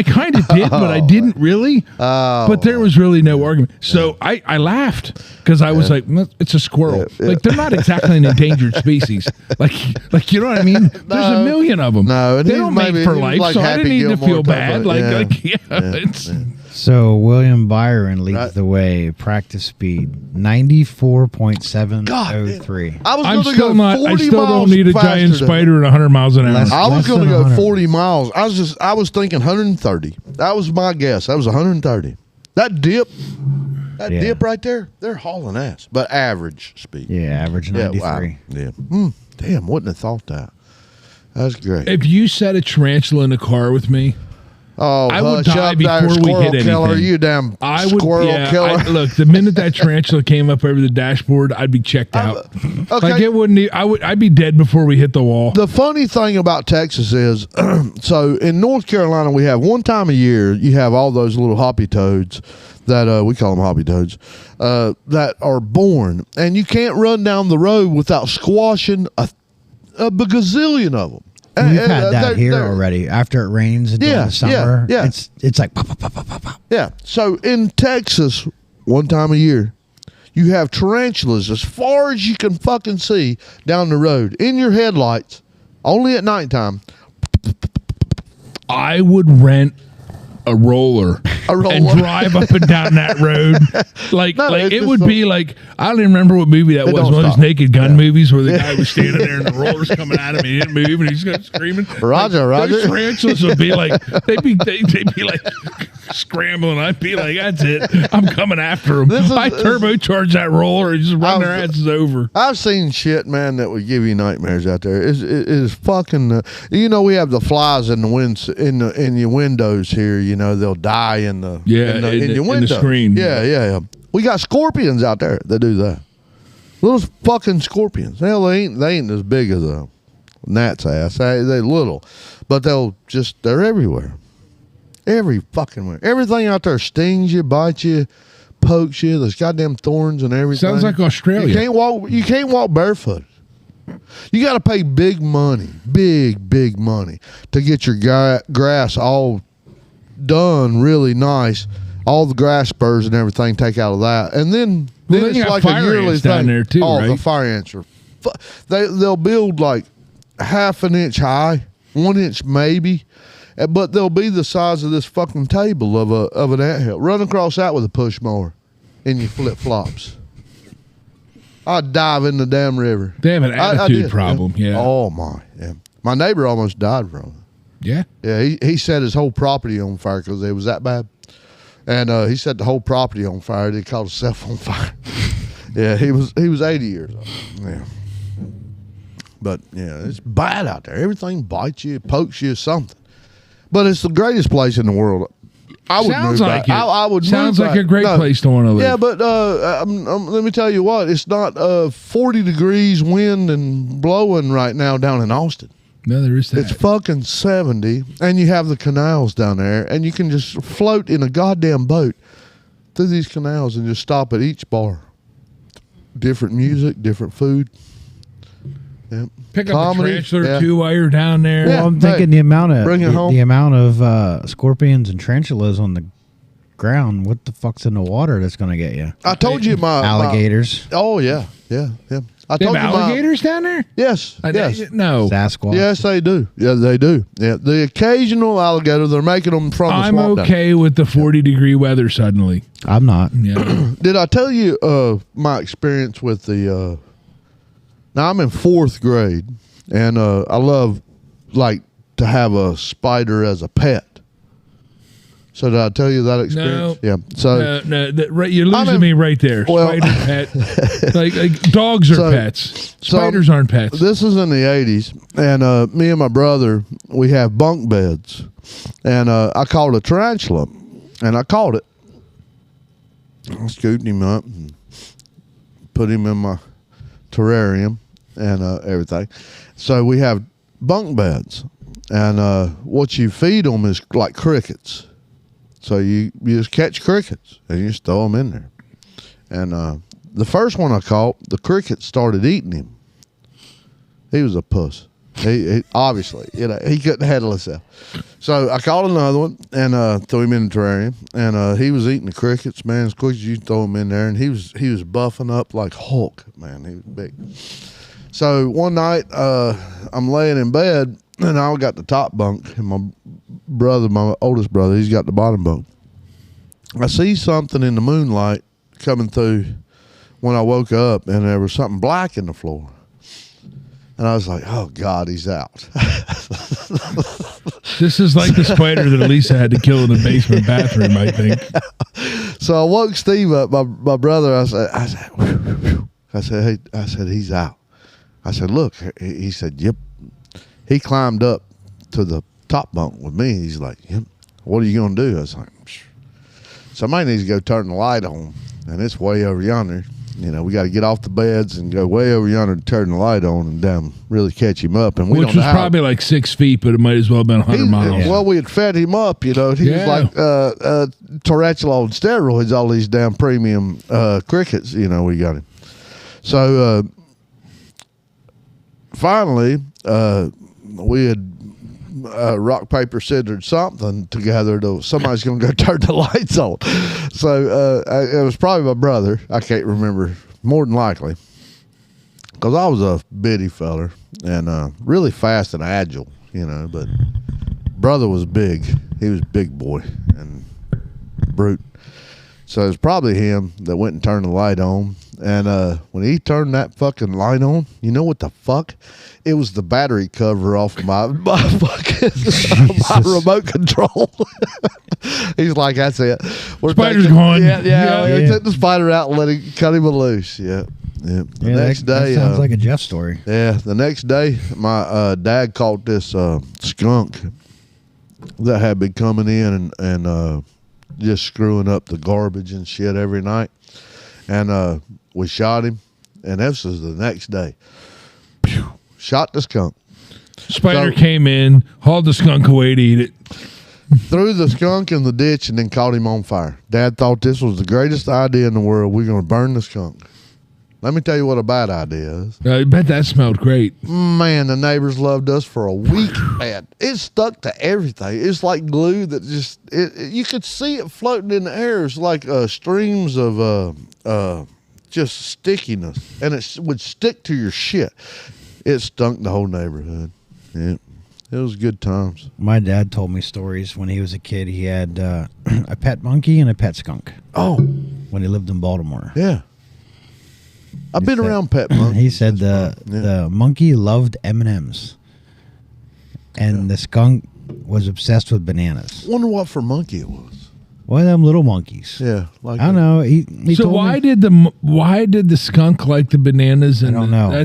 kind of did, but I didn't really. But there was really no argument. So I laughed because I was like, "It's a squirrel. Like they're not exactly an endangered species. Like you know what I mean? There's a million of them. No, they don't make for life. Like so I didn't need to feel bad. It's." So William Byron leads the way. Practice speed 94.703. I still don't need a giant spider at 100 miles an hour. I was going to go 40 miles. I was thinking 130. That was my guess. That was 130. That dip right there, they're hauling ass, but average speed. Yeah, average 93. Yeah. Damn, wouldn't have thought that. That's great. If you set a tarantula in the car with me, Oh, I would hush die up there, before we squirrel hit killer. anything. You damn squirrel killer. Look, the minute that tarantula came up over the dashboard, I'd be checked out. Okay. Like it wouldn't. I'd be dead before we hit the wall. The funny thing about Texas is, so in North Carolina, we have one time a year, you have all those little hoppy toads that we call them hoppy toads that are born, and you can't run down the road without squashing a gazillion of them. We've had that here already. After it rains during the summer, it's like pop, pop, pop, pop, pop, pop. Yeah. So in Texas, one time a year, you have tarantulas as far as you can fucking see down the road in your headlights, only at nighttime. I would rent a roller and drive up and down that road. Like it would be like, I don't even remember what movie that was. One of those Naked Gun movies where the guy was standing there and the roller's coming at him and he didn't move and he's screaming. Roger. Those tarantulas would be like, they'd be like scrambling. I'd be like, that's it. I'm coming after them. I turbocharge that roller and just run their asses over. I've seen shit, man, that would give you nightmares out there. It is fucking. We have the flies in the in your windows here. They'll die in the in your window. In the screen. Yeah. We got scorpions out there that do that. Little fucking scorpions. Hell, they ain't as big as a gnat's ass. They're little, but they're everywhere. Every fucking way. Everything out there stings you, bites you, pokes you. There's goddamn thorns and everything. Sounds like Australia. You can't walk barefoot. You got to pay big money to get your grass all done really nice. All the grass spurs and everything take out of that, and then it's like a yearly thing down there too, right? The fire ants are. They'll build like half an inch high, 1 inch maybe, but they'll be the size of this fucking table of an anthill. Run across that with a push mower in your flip flops. I'd dive in the damn river. They have an attitude problem. Yeah. Oh my. Yeah. My neighbor almost died from it. Yeah. Yeah. He set his whole property on fire because it was that bad. And he set the whole property on fire. He caught himself on fire. Yeah, he was 80 years old. Yeah. But yeah, it's bad out there. Everything bites you, pokes you, something. But it's the greatest place in the world. I would Sounds move like back. it. I would Sounds move like back. a great place to want to live. Yeah, but let me tell you what. It's not 40 degrees wind and blowing right now down in Austin. No, there is that. It's fucking 70, and you have the canals down there, and you can just float in a goddamn boat through these canals and just stop at each bar. Different music, different food. Yep. Pick up a tarantula or two while you're down there. Yeah. Well, I'm thinking the amount of bring it home. the amount of scorpions and tarantulas on the ground. What the fuck's in the water that's going to get you? I told you my Alligators. Oh yeah. I They told have you alligators down there? Yes. No. Sasquatch. Yes, they do. Yeah, they do. Yeah, the occasional alligator. They're making them from the I'm swamp okay with the 40-degree weather suddenly. I'm not. Yeah. Did I tell you my experience with the? Now I'm in 4th grade, and I love like to have a spider as a pet. So did I tell you that experience? No. Yeah. So You're losing me right there. Well, Spider pet. like dogs are pets. Spiders aren't pets. This is in the 80s, and me and my brother, we have bunk beds, and I caught a tarantula, and I caught it. I scooped him up and put him in my terrarium and everything. So we have bunk beds, and what you feed them is like crickets. So you just catch crickets and you just throw them in there. And the first one I caught, the crickets started eating him. He was a puss. He obviously, he couldn't handle himself. So I caught another one and threw him in the terrarium. And he was eating the crickets, man, as quick as you throw him in there. And he was buffing up like Hulk, man. He was big. So one night I'm laying in bed, and I got the top bunk, and my brother, my oldest brother, he's got the bottom bunk. I see something in the moonlight coming through when I woke up, and there was something black in the floor. And I was like, oh, God, he's out. This is like the spider that Elisa had to kill in the basement bathroom, I think. So I woke Steve up, my brother. I said, he's out. I said, look. He said, yep. He climbed up to the top bunk with me. He's like, yep. what are you going to do? I was like, psh. Somebody needs to go turn the light on, and it's way over yonder. You know, we got to get off the beds and go way over yonder to turn the light on and damn really catch him up. And we Which was probably like 6 feet, but it might as well have been 100 miles. Well, we had fed him up, you know. He was like tarantula on steroids, all these damn premium crickets, you know, we got him. So finally, we had rock, paper, scissors, something together. Somebody's going to go turn the lights on. So it was probably my brother. I can't remember. More than likely. Because I was a bitty feller and really fast and agile, you know. But brother was big. He was a big boy and brute. So it was probably him that went and turned the light on. And when he turned that fucking light on, you know what the fuck? It was the battery cover off my fucking my remote control. He's like, that's it. Spider's gone. Yeah. We took the spider out and cut him loose. Yeah. The next day. That sounds like a Jeff story. Yeah. The next day, my dad caught this skunk that had been coming in and just screwing up the garbage and shit every night. And we shot him, and this was the next day. Pew, shot the skunk. Spider came in, hauled the skunk away to eat it. Threw the skunk in the ditch and then caught him on fire. Dad thought this was the greatest idea in the world. We're going to burn the skunk. Let me tell you what a bad idea is. I bet that smelled great. Man, the neighbors loved us for a week. Man, it stuck to everything. It's like glue that just, you could see it floating in the air. It's like streams of just stickiness. And it would stick to your shit. It stunk the whole neighborhood. Yeah. It was good times. My dad told me stories when he was a kid. He had a pet monkey and a pet skunk. Oh. When he lived in Baltimore. Yeah. I've been around pet monkeys. He said the monkey loved M&Ms. And the skunk was obsessed with bananas. Wonder what for monkey it was. One of them little monkeys. Yeah. Like I don't know. He so told why me, did the skunk like the bananas? And I don't know.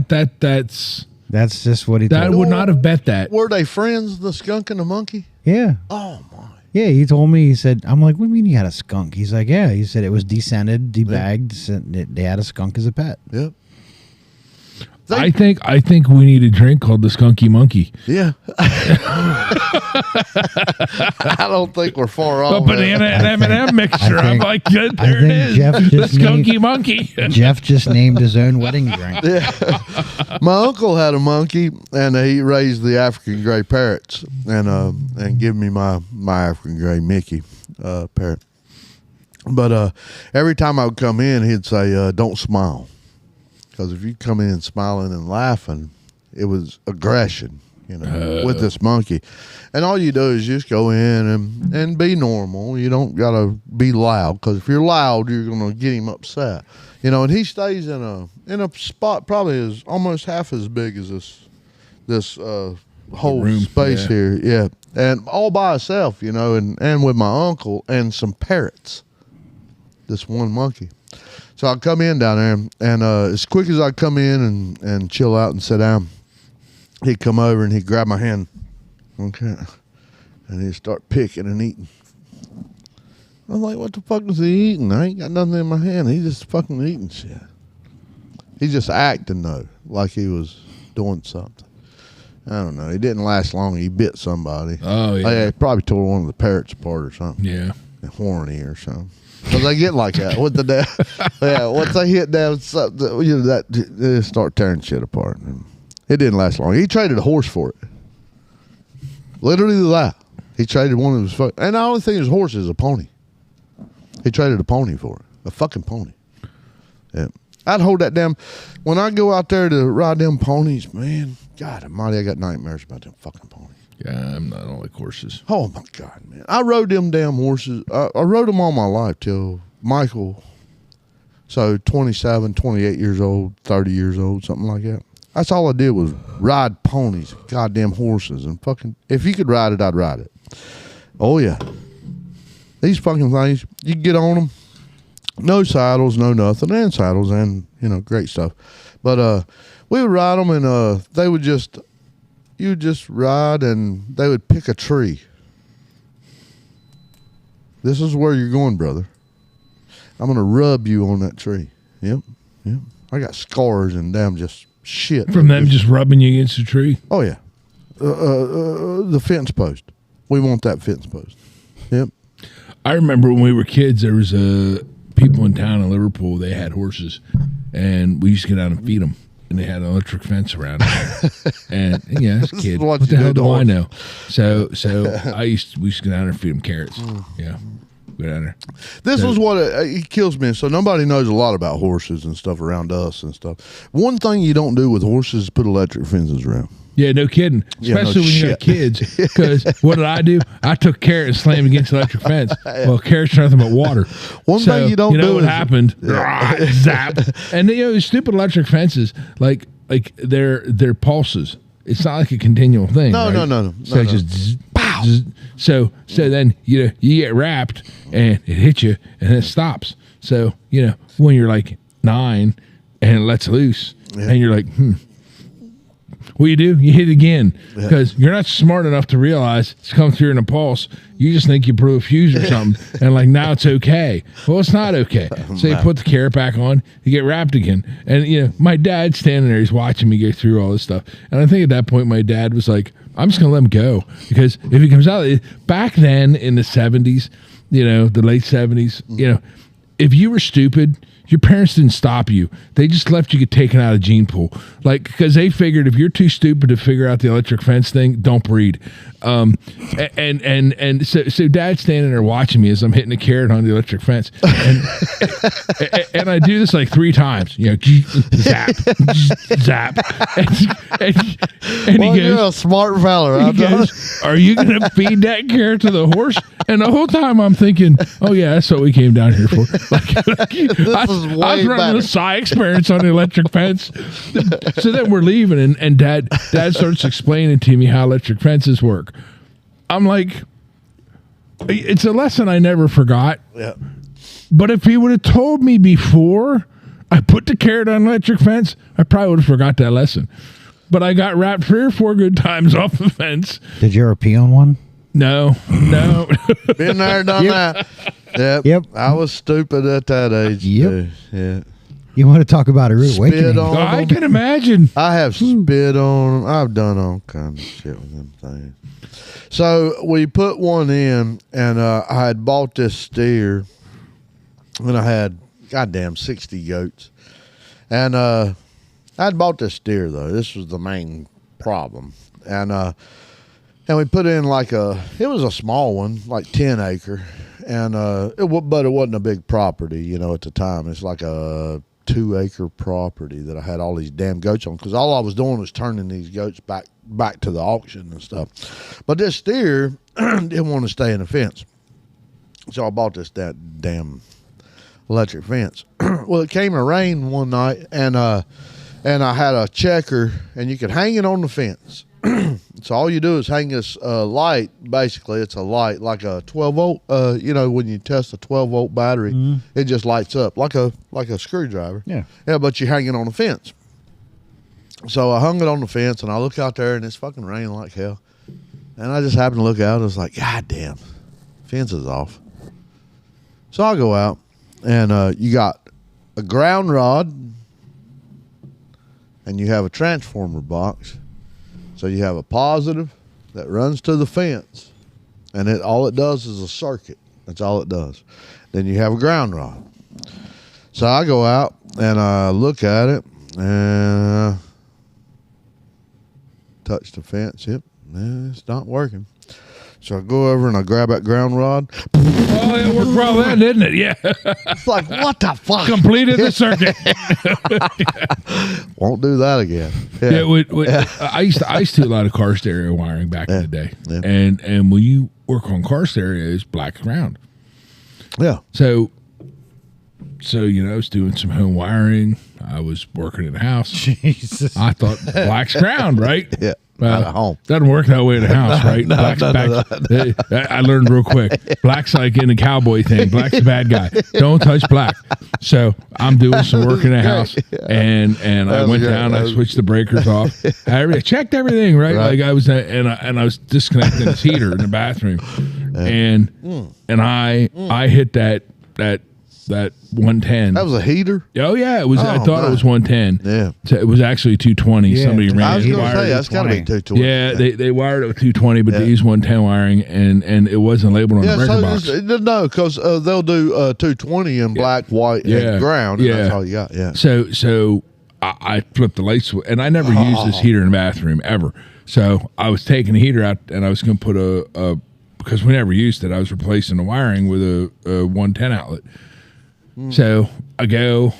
That's just what he that told I would me. not have bet that. Were they friends, the skunk and the monkey? Yeah. Oh, my. Yeah, he told me, he said, I'm like, what do you mean you had a skunk? He's like, yeah. He said it was descended, debagged. They had a skunk as a pet. Yep. I think we need a drink called the Skunky Monkey. Yeah. I don't think we're far A off. banana and M&M mixture. I'm like, good, there it is. Jeff The just Skunky Monkey. Jeff just named his own wedding drink. Yeah. My uncle had a monkey, and he raised the African gray parrots, and give me my African gray Mickey parrot. But every time I would come in, he'd say, "Don't smile," because if you come in smiling and laughing, it was aggression, you know, with this monkey. And all you do is just go in and be normal. You don't gotta be loud, because if you're loud, you're gonna get him upset. You know, and he stays in a spot probably is almost half as big as this whole room, space here. Yeah. And all by himself, you know, and with my uncle and some parrots. This one monkey. So I come in down there, and as quick as I come in and chill out and sit down, he'd come over and he'd grab my hand. Okay. And he'd start picking and eating. I'm like, what the fuck is he eating? I ain't got nothing in my hand. He's just fucking eating shit. He's just acting, though, like he was doing something. I don't know. He didn't last long. He bit somebody. Oh, yeah. He probably tore one of the parrots apart or something. Yeah. Horny or something. Because they get like that. With the yeah, once they hit down, you know, they start tearing shit apart. And it didn't last long. He traded a horse for it. Literally that. He traded one of his and the only thing his horse is a pony. He traded a pony for it. A fucking pony. Yeah. I'd hold that damn. When I go out there to ride them ponies, man, God almighty, I got nightmares about them fucking ponies. Yeah, I don't like horses. Oh, my God, man. I rode them damn horses. I rode them all my life till Michael. So 27, 28 years old, 30 years old, something like that. That's all I did was ride ponies, goddamn horses, and fucking, if you could ride it, I'd ride it. Oh, yeah. These fucking things, you can get on them. No saddles, no nothing, and saddles, and, you know, great stuff. But we would ride them, and they would just... You would just ride, and they would pick a tree. This is where you're going, brother. I'm going to rub you on that tree. Yep. I got scars and damn just shit. From them just rubbing you against the tree? Oh, yeah. The fence post. We want that fence post. Yep. I remember when we were kids, there was people in town in Liverpool, they had horses, and we used to get out and feed them. And they had an electric fence around it. And yeah, as a kid, what the hell do I know? So we used to go down there and feed them carrots. Yeah, go down there. This was what it kills me. So nobody knows a lot about horses and stuff around us and stuff. One thing you don't do with horses is put electric fences around. Yeah, no kidding. Especially when you got kids. Because what did I do? I took carrot and slammed against the electric fence. Well, carrots are nothing but water. One thing you don't do what happened? Zap. And stupid electric fences, like they're pulses. It's not like a continual thing. No. So it's just zzz, pow. So then you get wrapped and it hits you and then it stops. So when you're like 9 and it lets loose and you're like what do? You hit again because you're not smart enough to realize it's come through in a pulse. You just think you blew a fuse or something, and like now it's okay. Well, it's not okay. So you put the carrot back on, you get wrapped again, and my dad's standing there. He's watching me go through all this stuff, and I think at that point my dad was like, "I'm just gonna let him go because if he comes out back then in the '70s, the late '70s, if you were stupid." Your parents didn't stop you. They just left you get taken out of gene pool. Like, because they figured if you're too stupid to figure out the electric fence thing, don't breed. So Dad's standing there watching me as I'm hitting a carrot on the electric fence. And I do this like 3 times. Zap, zap. And he goes, you're a smart fella. He goes, are you going to feed that carrot to the horse? And the whole time I'm thinking, oh, yeah, that's what we came down here for. I was running a psi experience on the electric fence. So then we're leaving, and Dad starts explaining to me how electric fences work. I'm like, it's a lesson I never forgot. Yeah. But if he would have told me before I put the carrot on electric fence, I probably would have forgot that lesson. But I got wrapped 3 or 4 good times off the fence. Did you ever pee on one? No. Been there, done that. Yep. I was stupid at that age. Yep. Too. Yeah. You want to talk about a rude awakening? I can imagine. I have spit on them. I've done all kinds of shit with them things. So we put one in, and I had bought this steer, and I had, goddamn, 60 goats. And I'd bought this steer, though. This was the main problem. And we put in it was a small one, like 10 acre. And but it wasn't a big property, at the time. It's like a 2 acre property that I had all these damn goats on, because all I was doing was turning these goats back to the auction and stuff. But this steer didn't want to stay in the fence, so I bought that damn electric fence. Well, it came to rain one night, and I had a checker, and you could hang it on the fence. So all you do is hang this light. Basically, it's a light like a 12 volt. When you test a 12 volt battery, it just lights up like a screwdriver. Yeah. But you hang it on the fence. So I hung it on the fence, and I look out there, and it's fucking raining like hell. And I just happened to look out. I was like, God damn, fence is off. So I go out, and you got a ground rod, and you have a transformer box. So you have a positive that runs to the fence, and all it does is a circuit. That's all it does. Then you have a ground rod. So I go out and I look at it and touch the fence. Yep, it's not working. So I go over and I grab that ground rod. Oh, it worked well then, didn't it? Yeah. It's like, what the fuck? Completed the circuit. Won't do that again. I used to do a lot of car stereo wiring back in the day. Yeah. And when you work on car stereos, black ground. Yeah. So I was doing some home wiring. I was working in the house. Jesus. I thought black's ground, right? Yeah. Not at home. Doesn't work that way in the house, right? Black's back. I learned real quick. Black's like in the cowboy thing. Black's the bad guy. Don't touch black. So I'm doing some work in the house, and I went down. I switched the breakers off. I checked everything, right? Like I was, and I was disconnecting this heater in the bathroom, and I hit that 110. That was a heater. Oh yeah, it was. I Oh, thought it my. was 110. Yeah. So it was actually 220. Yeah, Somebody I ran I was it. going to say that's got to be 220. Yeah, they wired it with 220, but they used 110 wiring, and it wasn't labeled on the breaker box. No, because they'll do 220 in black, white, and ground. And that's all you got. Yeah. So I flipped the light switch, and I never used this heater in the bathroom ever. So I was taking the heater out, and I was going to put a because we never used it. I was replacing the wiring with a 110 outlet. So I go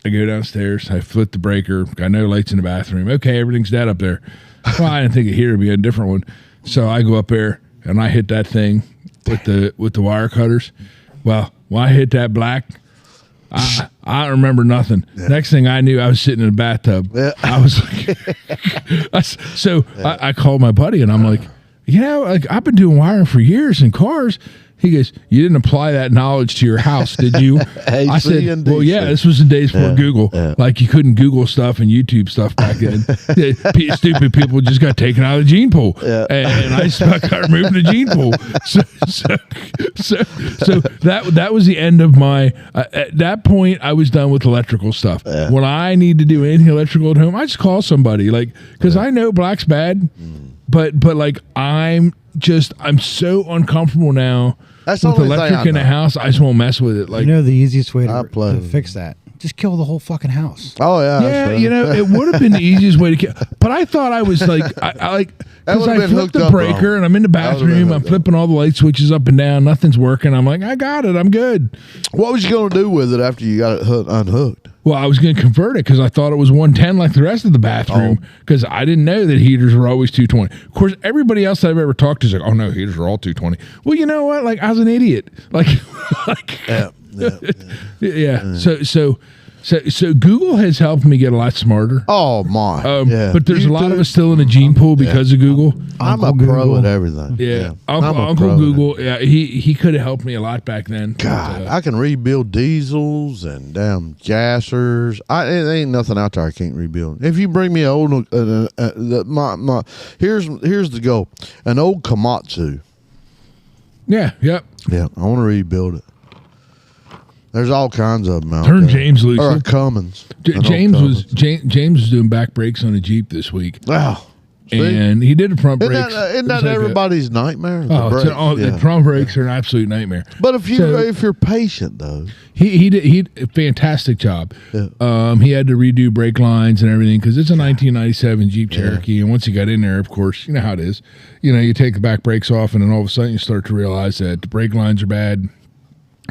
downstairs. I flip the breaker. Got no lights in the bathroom. Okay, everything's dead up there. Well, I didn't think a heater would be a different one. So I go up there and I hit that thing with the wire cutters. Well, when I hit that black, I don't remember nothing. Yeah. Next thing I knew, I was sitting in a bathtub. Yeah. I was like, I called my buddy and I'm like, like I've been doing wiring for years in cars. He goes, you didn't apply that knowledge to your house, did you? I said, well, yeah, this was the days before Google. Yeah. Like you couldn't Google stuff and YouTube stuff back then. Stupid people just got taken out of the gene pool. Yeah. And I got removed the gene pool. So that was the end of my, at that point, I was done with electrical stuff. Yeah. When I need to do anything electrical at home, I just call somebody. Like, because I know black's bad, but like I'm so uncomfortable now with electric in the house. I just won't mess with it. Like, the easiest way to fix that? Just kill the whole fucking house. Oh yeah, yeah. It would have been the easiest way to kill. But I thought I was like, because I flipped the breaker and I'm in the bathroom. I'm flipping all the light switches up and down. Nothing's working. I'm like, I got it. I'm good. What was you going to do with it after you got it unhooked? Well, I was going to convert it because I thought it was 110 like the rest of the bathroom because I didn't know that heaters were always 220. Of course, everybody else I've ever talked to is like, oh, no, heaters are all 220. Well, you know what? Like, I was an idiot. So Google has helped me get a lot smarter. Oh, my. But there's a lot of us still in a gene pool because of Google. I'm a pro at everything. Yeah. Uncle Google, he could have helped me a lot back then. God, I can rebuild diesels and damn gassers. It ain't nothing out there I can't rebuild. If you bring me an old, here's the goal. An old Komatsu. Yeah, yep. Yeah, I want to rebuild it. There's all kinds of them out there. James loose. Or a Cummins. James was doing back brakes on a Jeep this week. Wow. And he did a front brakes. Isn't that everybody's nightmare? The front brakes are an absolute nightmare. But if you're patient though, he did a fantastic job. Yeah. He had to redo brake lines and everything because it's a 1997 Jeep Cherokee, and once you got in there, of course, you know how it is. You take the back brakes off, and then all of a sudden you start to realize that the brake lines are bad.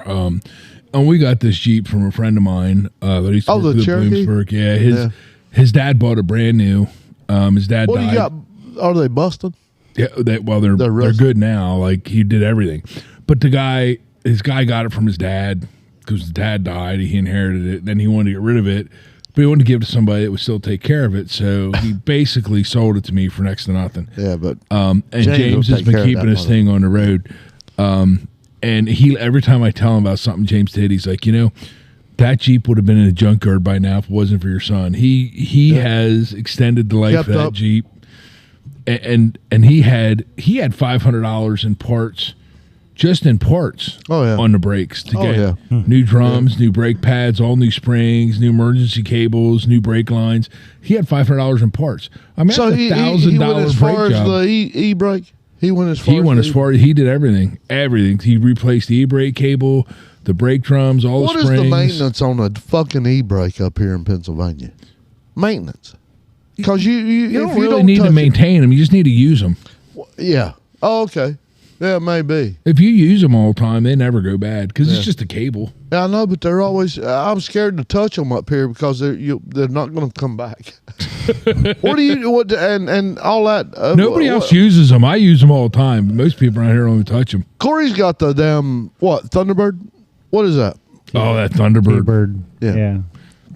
And we got this Jeep from a friend of mine that used to work with Bloomsburg. Yeah, his dad bought it brand new. His dad died. You got? Are they busted? Yeah, they're good now. Like he did everything, but his guy got it from his dad because his dad died. He inherited it. Then he wanted to get rid of it, but he wanted to give it to somebody that would still take care of it. So he basically sold it to me for next to nothing. Yeah, but and James has been keeping his thing on the road. And every time I tell him about something James did, he's like, that Jeep would have been in a junkyard by now if it wasn't for your son. He has extended the life of that Jeep, and he had $500 in parts, just in parts. On the brakes to get new drums, new brake pads, all new springs, new emergency cables, new brake lines. He had $500 in parts. I mean, so that's $1,000 brake job. The e-brake. He went as far. He did everything. He replaced the e-brake cable, the brake drums, all the springs. What is the maintenance on a fucking e-brake up here in Pennsylvania? Maintenance. Because you don't really need to maintain them. You just need to use them. Yeah. Oh, okay. Yeah, maybe. If you use them all the time, they never go bad because it's just a cable. Yeah, I know, but they're always. I'm scared to touch them up here because they're not going to come back. And all that? Nobody else uses them. I use them all the time. Most people around here don't even touch them. Corey's got the damn Thunderbird. What is that? Oh, that Thunderbird. Thunderbird. Yeah.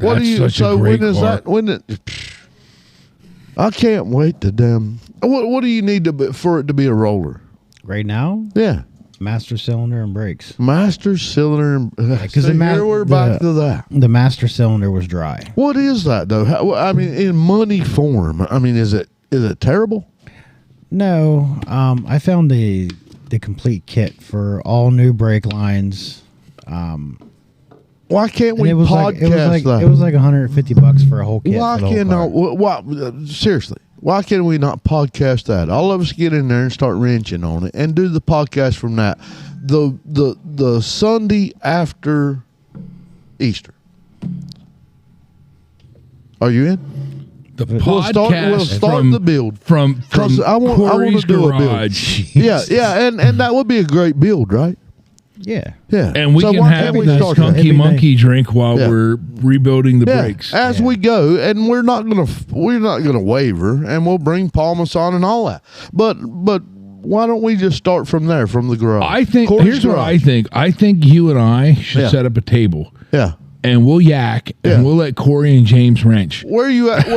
What do you? So when is that? I can't wait to damn. What do you need for it to be a roller? Right now? Yeah. Master cylinder and brakes. Master cylinder and because we're back to that. The master cylinder was dry. What is that though? In money form. Is it terrible? No. I found a the complete kit for all new brake lines. Why can't we It was podcast that? it was like $150 for a whole kit. Why for the whole can't car. seriously? Why can't we not podcast that? All of us get in there and start wrenching on it and do the podcast from that. The Sunday after Easter. Are you in? The We'll podcast start from the build from 'Cause I want Corey's to do a build. garage. Yeah, and that would be a great build, right? Yeah. Yeah, And we So can why have can't we that start that? Skunky It'd be Monkey drink while Yeah. we're rebuilding the Yeah, brakes. as we go, and we're not gonna waver, and we'll bring Palmas on and all that. But why don't we just start from there, from the garage? I think Corey's here's what I garage. think. I think you and I should Yeah. set up a table Yeah. and we'll yak Yeah. and we'll let Corey and James wrench. Where are you at?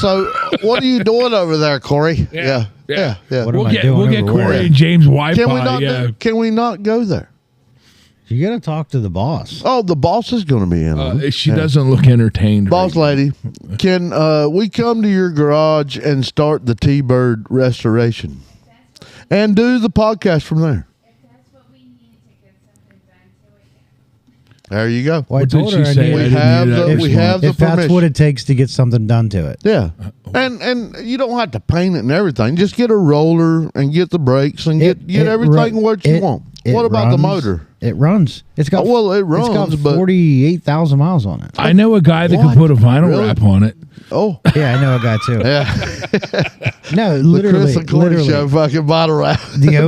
So, what are you doing over there, Corey? Yeah. What We'll am I get doing we'll get over Corey where? and James Wi-Fi. Can we not? Yeah. Can we not go there? You got to talk to the boss. Oh, the boss is going to be in. on it. She doesn't look entertained. Boss right lady, can we come to your garage and start the T-Bird restoration and do the podcast from there? If that's what we need to get something done to it. There you go. Well, I What did told she her I say? need- I We didn't have hear that the- we response. have the if that's permission. what it takes to get something done to it. Yeah, and you don't have to paint it and everything. Just get a roller and get the brakes and get everything what you want. What about the motor? It runs. It's got Well, it It's runs, got but 48,000 miles on it. I know a guy that What? could put a vinyl Really? wrap on it. oh Yeah, I know a guy too. yeah, No, the literally, Chris and Corey literally. show fucking bottle wrap. The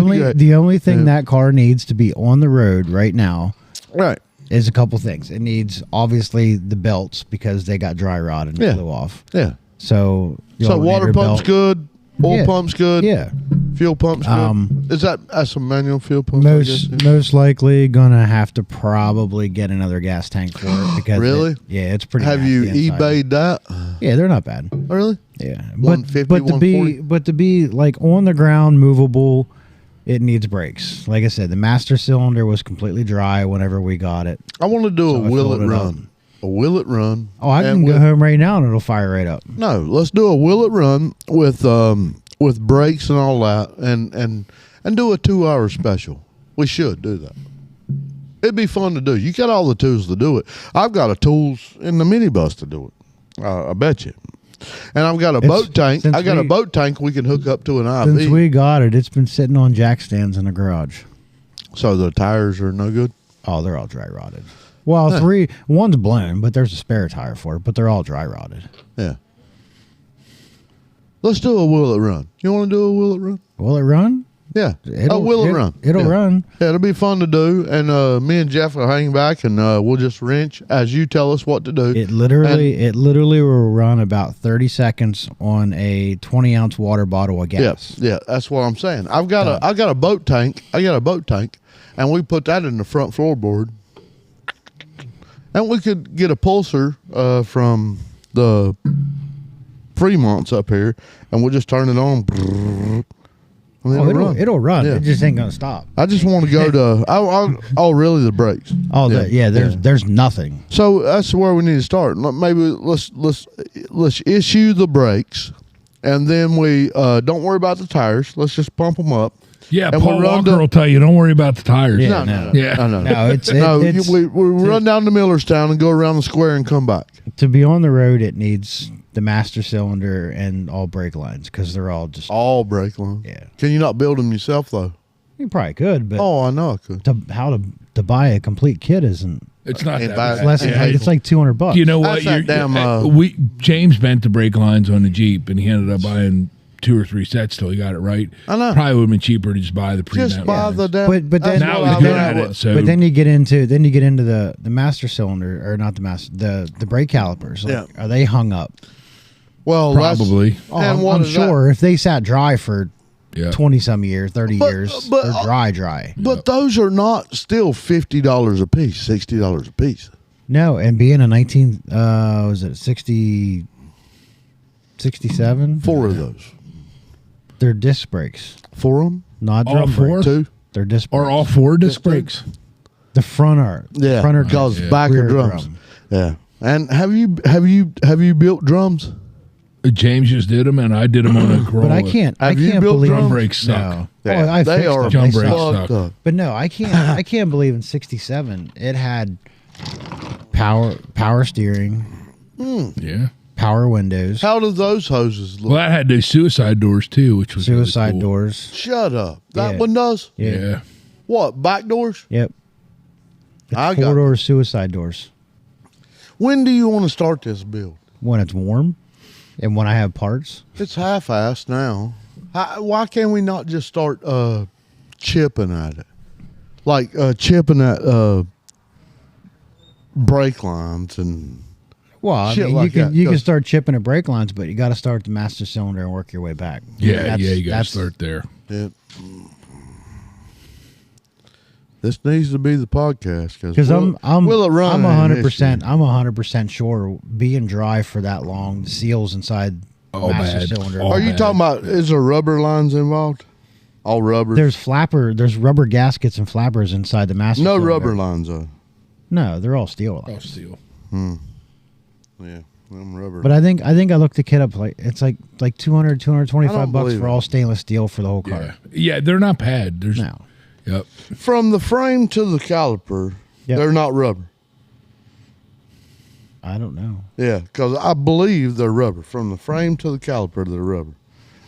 only thing that car needs to be on the road right now right. is a couple things. It needs obviously the belts because they got dry rot and Yeah. blew off. Yeah. So the So water alternator pump's belt- good. Oil Yeah. pump's good. Yeah, Fuel pump's good. Is that's a manual fuel pump? I guess? most likely gonna have to probably get another gas tank for it because Really? it's pretty. Have you nasty inside. eBayed that? Yeah, they're not bad. Oh, really? Yeah, 150, but to 140? be like on the ground, movable, it needs brakes. Like I said, the master cylinder was completely dry whenever we got it. I want to do So a I will filled it it up. run. A will it run. Oh, I and can go with- home right now and it'll fire right up. No, let's do a will it run with brakes and all that, and do a 2-hour special. We should do that. It'd be fun to do. You got all the tools to do it. I've got the tools in the minibus to do it. I bet you. And I've got a boat tank. since I got a we- boat tank we can hook up to an IV. Since we got it, it's been sitting on jack stands in the garage. So the tires are no good. Oh, they're all dry rotted. Well, one's blown, but there's a spare tire for it, but they're all dry rotted. Yeah. Let's do a will it run. You want to do a will it run? Will it run? Yeah. Will it run? It'll Yeah. run. Yeah, it'll be fun to do, and me and Jeff will hang back, and we'll just wrench as you tell us what to do. It literally will run about 30 seconds on a 20-ounce water bottle of gas. Yeah, that's what I'm saying. I got a boat tank. I got a boat tank, and we put that in the front floorboard, and we could get a pulsar from the Fremonts up here, and we'll just turn it on. And It'll run. Yeah. It just ain't gonna stop. I just want to go to. Really, the brakes. Oh, there's nothing. So that's where we need to start. Maybe let's issue the brakes, and then we don't worry about the tires. Let's just pump them up. Yeah, And Paul we'll run Walker to- will tell you, don't worry about the tires. Yeah, No. Yeah. No. No, We run down to Millerstown and go around the square and come back. to be on the road. It needs the master cylinder and all brake lines because they're all just. All brake lines. Yeah. Can you not build them yourself though? You probably could, but Oh, I know I could. to buy a complete kit isn't. It's not And that buy- bad. Less than Yeah. it's like $200. You know what? That's that damn, James bent the brake lines on the Jeep, and he ended up buying 2 or 3 sets till he got it right. I know. Probably would have been cheaper to just buy the pre-bent Just buy lines. the damn. But then- that's Now what he's I good mean. at it. So But then you get into the master cylinder or not the master the brake calipers. Like, Yeah. Are they hung up? Well, Probably. Oh, And what I'm is that? sure if they sat dry for Yeah. 20 some years, 30 But- years, but- they're dry. But those are not still $50 a piece, $60 a piece. No, and being a 19 was it 60 67? 4 of those. They're disc brakes, 4 of them. not All drum 4? brakes. 2. They're disc Or brakes. all 4 disc brakes. The front are Yeah, front are because Yeah. back rear of drums. drum. Yeah. And have you built drums? James just did them, and I did them on a Corolla. But I can't Have you believe built Drum drums? brakes suck. No. Oh, I they fixed are them. Jump They brakes suck. suck. fucked up. But no, I can't believe in '67 it had power steering, Yeah. power windows, How do those hoses look? Well, that had those suicide doors too, which was really suicide cool. doors. Shut up. That Yeah. one does? Yeah. What, back doors? Yep. I got. Four-door suicide doors. When do you want to start this build? When it's warm, and when I have parts. It's half-assed now. Why can't we not just start chipping at it? Like chipping at brake lines and Well, I Shit mean, like that, you can 'cause- start chipping at brake lines, but you got to start the master cylinder and work your way back. Yeah, you got to that's- start there. it. This needs to be the podcast Because I'm will it run? I'm in this 100%. year? I'm 100% sure being dry for that long, the seals inside All master bad. cylinder. All Are you bad. talking about? Is there rubber lines involved? All rubber. There's rubber gaskets and flappers inside the master. no cylinder. rubber lines though. No, they're all steel. Oh, steel. Yeah, them rubber. But I think I looked the kit up like it's like 200 I 225 don't bucks believe for it. all stainless steel for the whole car. Yeah. Yeah, they're not pad. There's No. Yep. From the frame to the caliper, Yep. they're not rubber. I don't know. Yeah, because I believe they're rubber. From the frame to the caliper, they're rubber,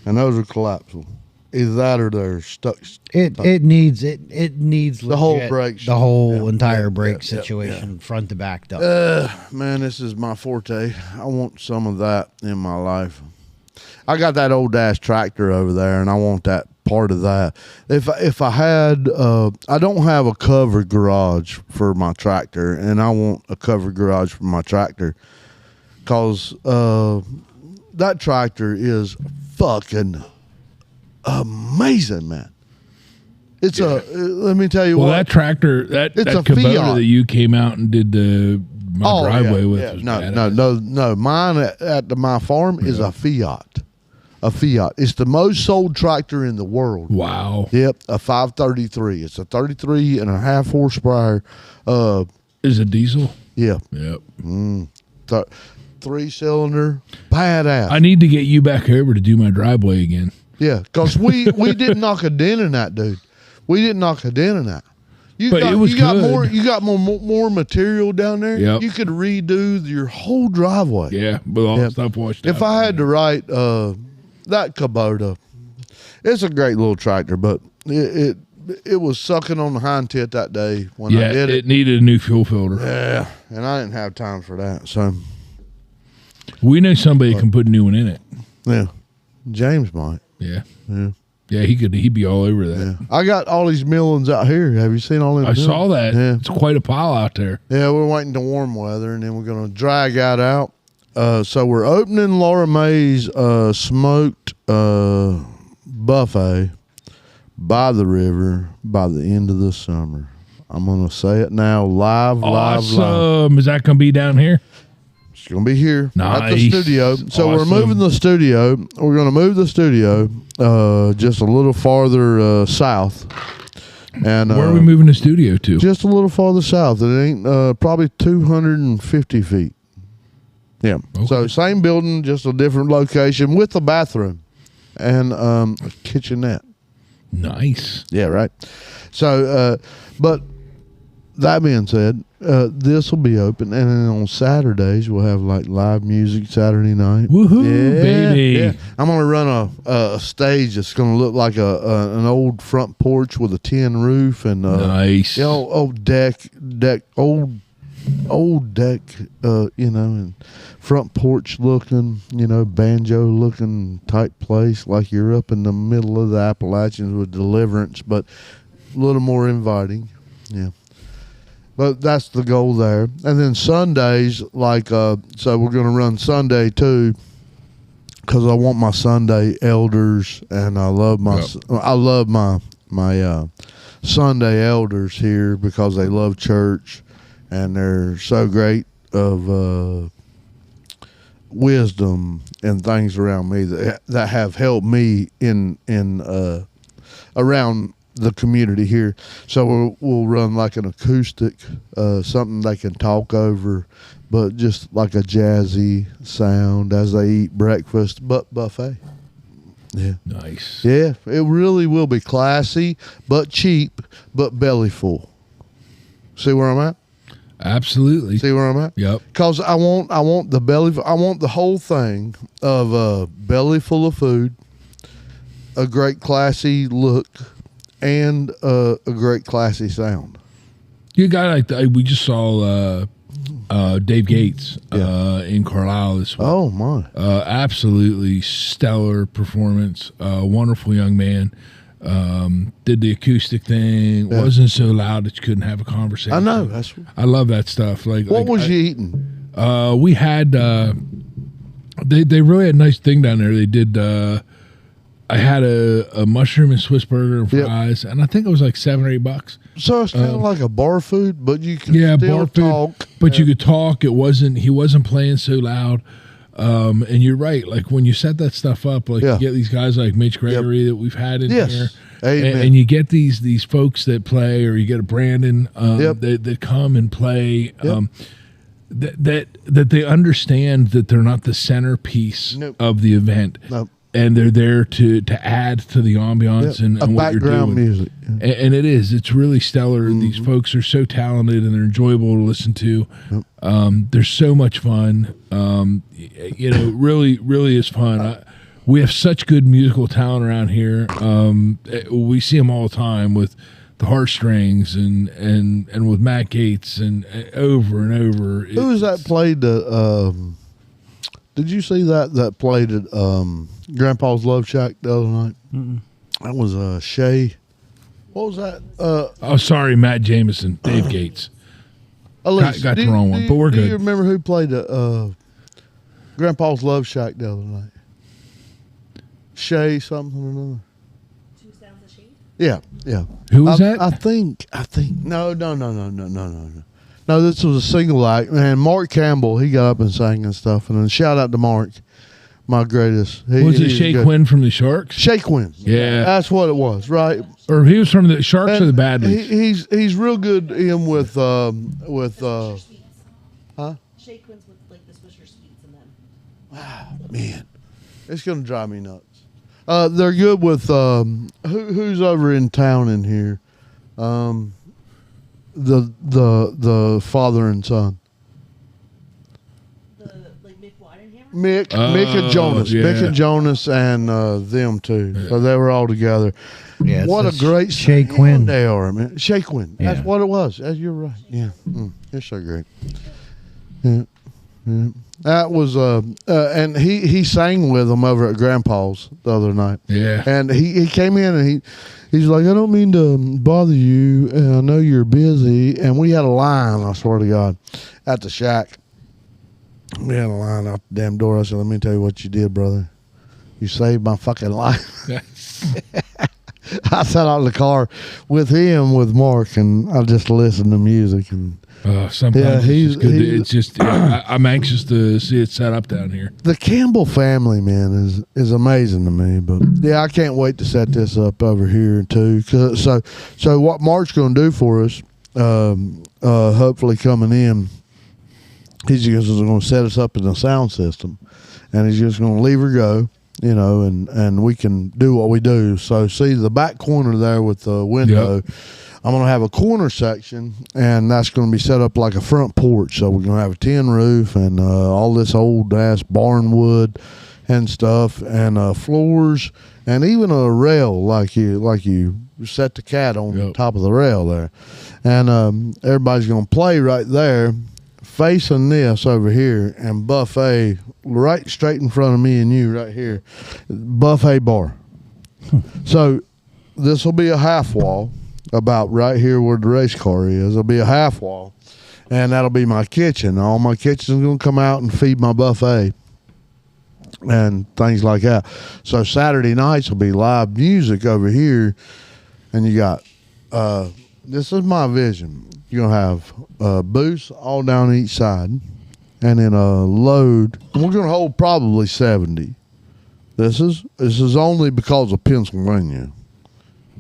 and those are collapsible. Either that or they're stuck. It needs The whole legit- brake the whole yeah, entire yeah, brake yeah, yeah, situation front to back up. Man, this is my forte. I want some of that in my life. I got that old dash tractor over there, and I want that part of that. If I had, I don't have a covered garage for my tractor, and I want a covered garage for my tractor, cause that tractor is fucking amazing, man. It's let me tell you Well, what. that tractor, that It's a Kubota Fiat. that you came out and did my driveway with. Was No, badass. no. Mine at my farm is a Fiat. A Fiat. It's the most sold tractor in the world. Wow. Yep, a 533. It's a 33 and a half horsepower. Is it diesel? Yeah, Yep. 3-cylinder, badass. I need to get you back over to do my driveway again. Yeah, because we didn't knock a dent in that, dude. We didn't knock a dent in that. But it was you got good. more. You got more material down there. Yep. You could redo your whole driveway. Yeah, with all Yeah. the stuff washed If out. I had to write that Kubota, it's a great little tractor, but it was sucking on the hind tit that day when yeah, I did it it. needed a new fuel filter. Yeah, and I didn't have time for that. So We know somebody can put a new one in it. yeah, James might. Yeah. Yeah. Yeah, he'd be all over that. Yeah, I got all these millings out here. Have you seen all them? I saw that. Yeah, It's quite a pile out there. yeah. We're waiting to warm weather, and then we're gonna drag that out. So we're opening Laura Mae's smoked buffet by the river by the end of the summer. I'm gonna say it now, live. Awesome. Is that going to be down here? It's gonna be here at the Nice. studio. So we're Awesome. moving the studio. We're gonna move the studio just a little farther south. And Where are we moving the studio to? just a little farther south. It ain't probably 250 feet. Yeah. Okay. So same building, just a different location with a bathroom and a kitchenette. Nice. Yeah, right. So, but that being said, this will be open, and then on Saturdays we'll have like live music Saturday night. Woohoo, baby. Yeah. I'm gonna run a stage that's gonna look like an old front porch with a tin roof and Nice. you know, old deck, and front porch looking, banjo looking type place, like you're up in the middle of the Appalachians with Deliverance, but a little more inviting. Yeah. But that's the goal there. And then Sundays, like, so we're going to run Sunday too, because I want my Sunday elders, and I love my Sunday elders here because they love church, and they're so great of wisdom and things around me that have helped me in around the community here. So we'll run like an acoustic, something they can talk over, but just like a jazzy sound as they eat breakfast, but buffet. Yeah. Nice. Yeah, it really will be classy, but cheap, but belly full. See where I'm at? Absolutely. See where I'm at? Yep. Because I want the belly. I want the whole thing of a belly full of food, a great classy look, and a great classy sound. You got we just saw Dave Gates in Carlisle this week. Oh my! Absolutely stellar performance. Wonderful young man. Did the acoustic thing. Yeah. Wasn't so loud that you couldn't have a conversation. I know. That's I love that stuff. what was you eating? We had they really had a nice thing down there. They did I had a mushroom and Swiss burger and Yep. fries, and I think it was like $7 or $8. So it's kind of like a bar food, but you can Yeah, still bar food, talk. but you could talk. He wasn't playing so loud. And you're right. Like when you set that stuff up, like Yeah. you get these guys like Mitch Gregory that we've had in Yes. here, Amen. and you get these folks that play, or you get a Brandon Yep. that come and play. Yep. That they understand that they're not the centerpiece Nope. of the event, Nope. and they're there to add to the ambiance Yep. and a what you're background doing. music. Yeah. And it's really stellar. Mm-hmm. These folks are so talented and they're enjoyable to listen to. They're so much fun. Really, really is fun. We have such good musical talent around here. We see them all the time with the Heartstrings and with Matt Gates and over and over. Who was that played the? Did you see that played at Grandpa's Love Shack the other night? That was Shay. What was that? Oh, sorry, Matt Jameson, Dave Gates. Elise, got the wrong one, but we're do good. you remember who played the Grandpa's Love Shack the other night? Shay something or another. Two sounds of shade. Yeah, yeah. Who was that? I think. No. No, this was a single act. Man, Mark Campbell, he got up and sang and stuff. And then shout out to Mark, my greatest. Was it he's Shay good. Quinn from the Sharks? Shay Quinn. Yeah. That's what it was, right? Or he was from the Sharks or the Bad he, Leagues? he's real good in with Swisher Sweets. huh? Shea Quinn's with like the Swisher Sweets and them. Man, it's gonna drive me nuts. They're good with who's over in town in here. The father and son. The like Mick Weidenhammer. Mick and Jonas. yeah. Mick and Jonas and them two. So they were all together. Yeah, What a it's great Shay sound Quinn. they are, man. Shay Quinn. That's Yeah. what it was. You're right. Yeah. They're so great. Yeah. Yeah. That was and he sang with them over at Grandpa's the other night. Yeah. And he came in and he's like, I don't mean to bother you, and I know you're busy. And we had a line, I swear to God, at the shack. We had a line out the damn door. I said, let me tell you what you did, brother. You saved my fucking life. I sat out in the car with him, with Mark, and I just listened to music. And Sometimes Yeah, it's just good. he's- It's just I'm anxious to see it set up down here. the Campbell family, man, is amazing to me. But yeah, I can't wait to set this up over here too. So what Mark's going to do for us, hopefully coming in, he's just going to set us up in the sound system, and he's just going to leave her go, and we can do what we do. So see the back corner there with the window. Yep. I'm going to have a corner section, and that's going to be set up like a front porch. So we're going to have a tin roof and all this old ass barn wood and stuff, and floors, and even a rail like you set the cat on Yep. top of the rail there, and everybody's going to play right there, facing this over here, and buffet right straight in front of me and you right here, buffet bar. So this will be a half wall. About right here where the race car is, there'll be a half wall, and that'll be my kitchen. All my kitchen's gonna come out and feed my buffet and things like that. So Saturday nights will be live music over here, and you got this is my vision. You're gonna have booths all down each side, and then a load. And we're gonna hold probably 70. This is only because of Pennsylvania.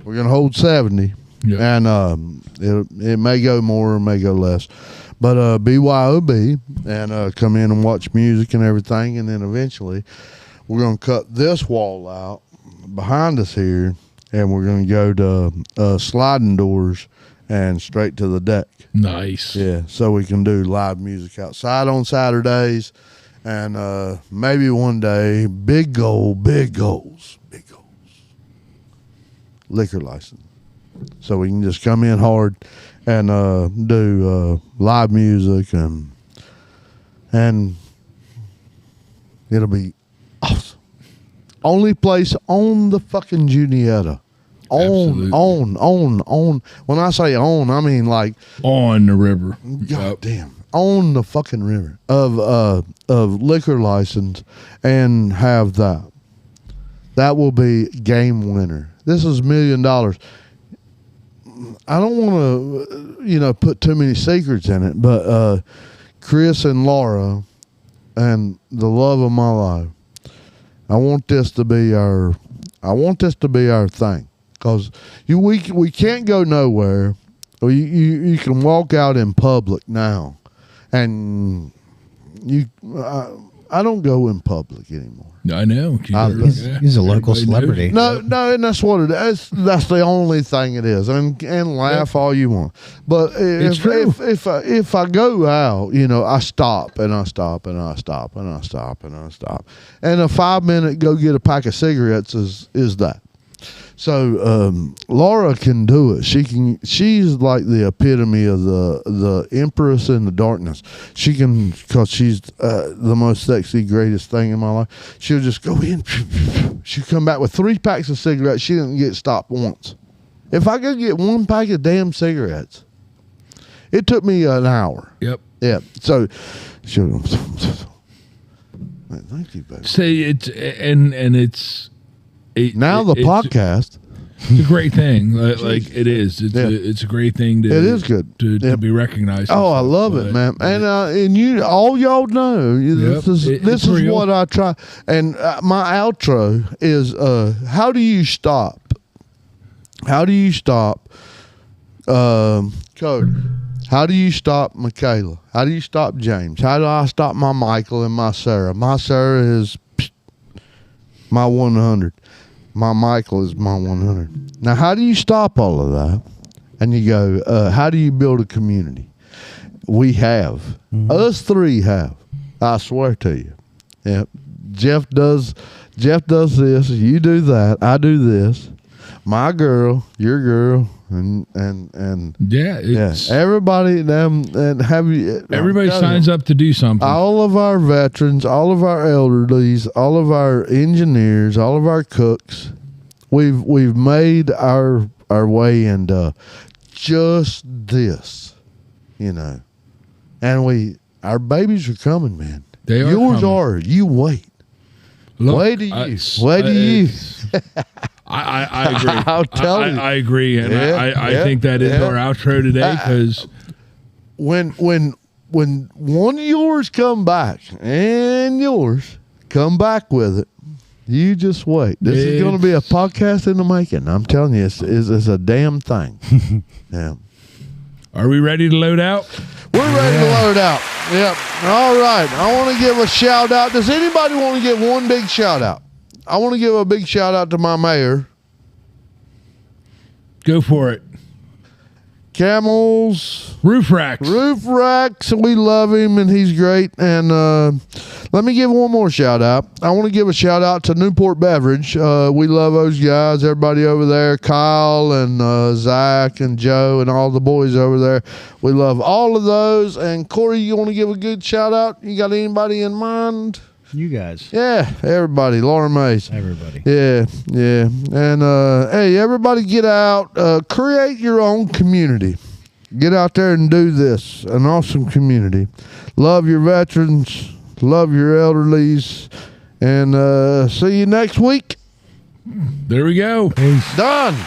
We're gonna hold 70. Yeah. And it may go more or may go less, but BYOB, and come in and watch music and everything, and then eventually we're gonna cut this wall out behind us here, and we're going to go to sliding doors and straight to the deck. Nice. Yeah, so we can do live music outside on Saturdays, and maybe one day, big goals, liquor license. So we can just come in hard and do live music, and it'll be awesome. Only place on the fucking Juniata. Absolutely. Own. When I say own, I mean like On the river. God damn. On the fucking river of liquor license, and have that. That will be game winner. This is $1 million. I don't want to, put too many secrets in it, but Chris and Laura and the love of my life, I want this to be our thing, because we can't go nowhere. You can walk out in public now, and I don't go in public anymore. I know. He's a local celebrity. No, and that's what it is. That's the only thing it is. And laugh all you want. But It's true. if I go out, I stop and I stop and I stop and I stop and I stop. And a 5-minute go get a pack of cigarettes is that. So Laura can do it. She's like the epitome of the Empress in the darkness. She can, because she's the most sexy, greatest thing in my life. She'll just go in. She'll come back with 3 packs of cigarettes. She didn't get stopped once. If I could get 1 pack of damn cigarettes, it took me an hour. Yep. Yeah. So she'll. Thank you, baby. Say it's Now the podcast. It's a great thing. Like it is. It's a great thing. It is good to be recognized. Oh, I love it, man. And you, all y'all know, this is real. what I try. And my outro is, how do you stop? How do you stop? Cody. How do you stop Michaela? How do you stop James? How do I stop my Michael and my Sarah? My Sarah is my 100. My Michael is my 100. Now, how do you stop all of that? And you go, how do you build a community? We have. Us 3 have. I swear to you. Yeah. Jeff does this. You do that. I do this. My girl, your girl, and everybody everybody signs up to do something. All of our veterans, all of our elderlies, all of our engineers, all of our cooks, we've made our way into just this, and our babies are coming, man. They are Yours coming. are. You wait. Look, wait do you? Wait do you? I agree. I'll tell you. I agree, and I think that is our outro today, because when one of yours come back and yours come back with it, you just wait. This is going to be a podcast in the making. I'm telling you, it's a damn thing. Yeah. Are we ready to load out? We're ready to load out. Yep. All right. I want to give a shout out. Does anybody want to give one big shout out? I want to give a big shout out to my mayor. Go for it. Camels. Roof racks. We love him, and he's great. And let me give one more shout out. I want to give a shout out to Newport Beverage. We love those guys, everybody over there, Kyle and Zach and Joe and all the boys over there. We love all of those. And Corey, you want to give a good shout out? You got anybody in mind? You guys. Yeah, everybody. Laura Mays. Everybody. Yeah. And hey, everybody get out. Create your own community. Get out there and do this. An awesome community. Love your veterans. Love your elderlies. And see you next week. There we go. Done.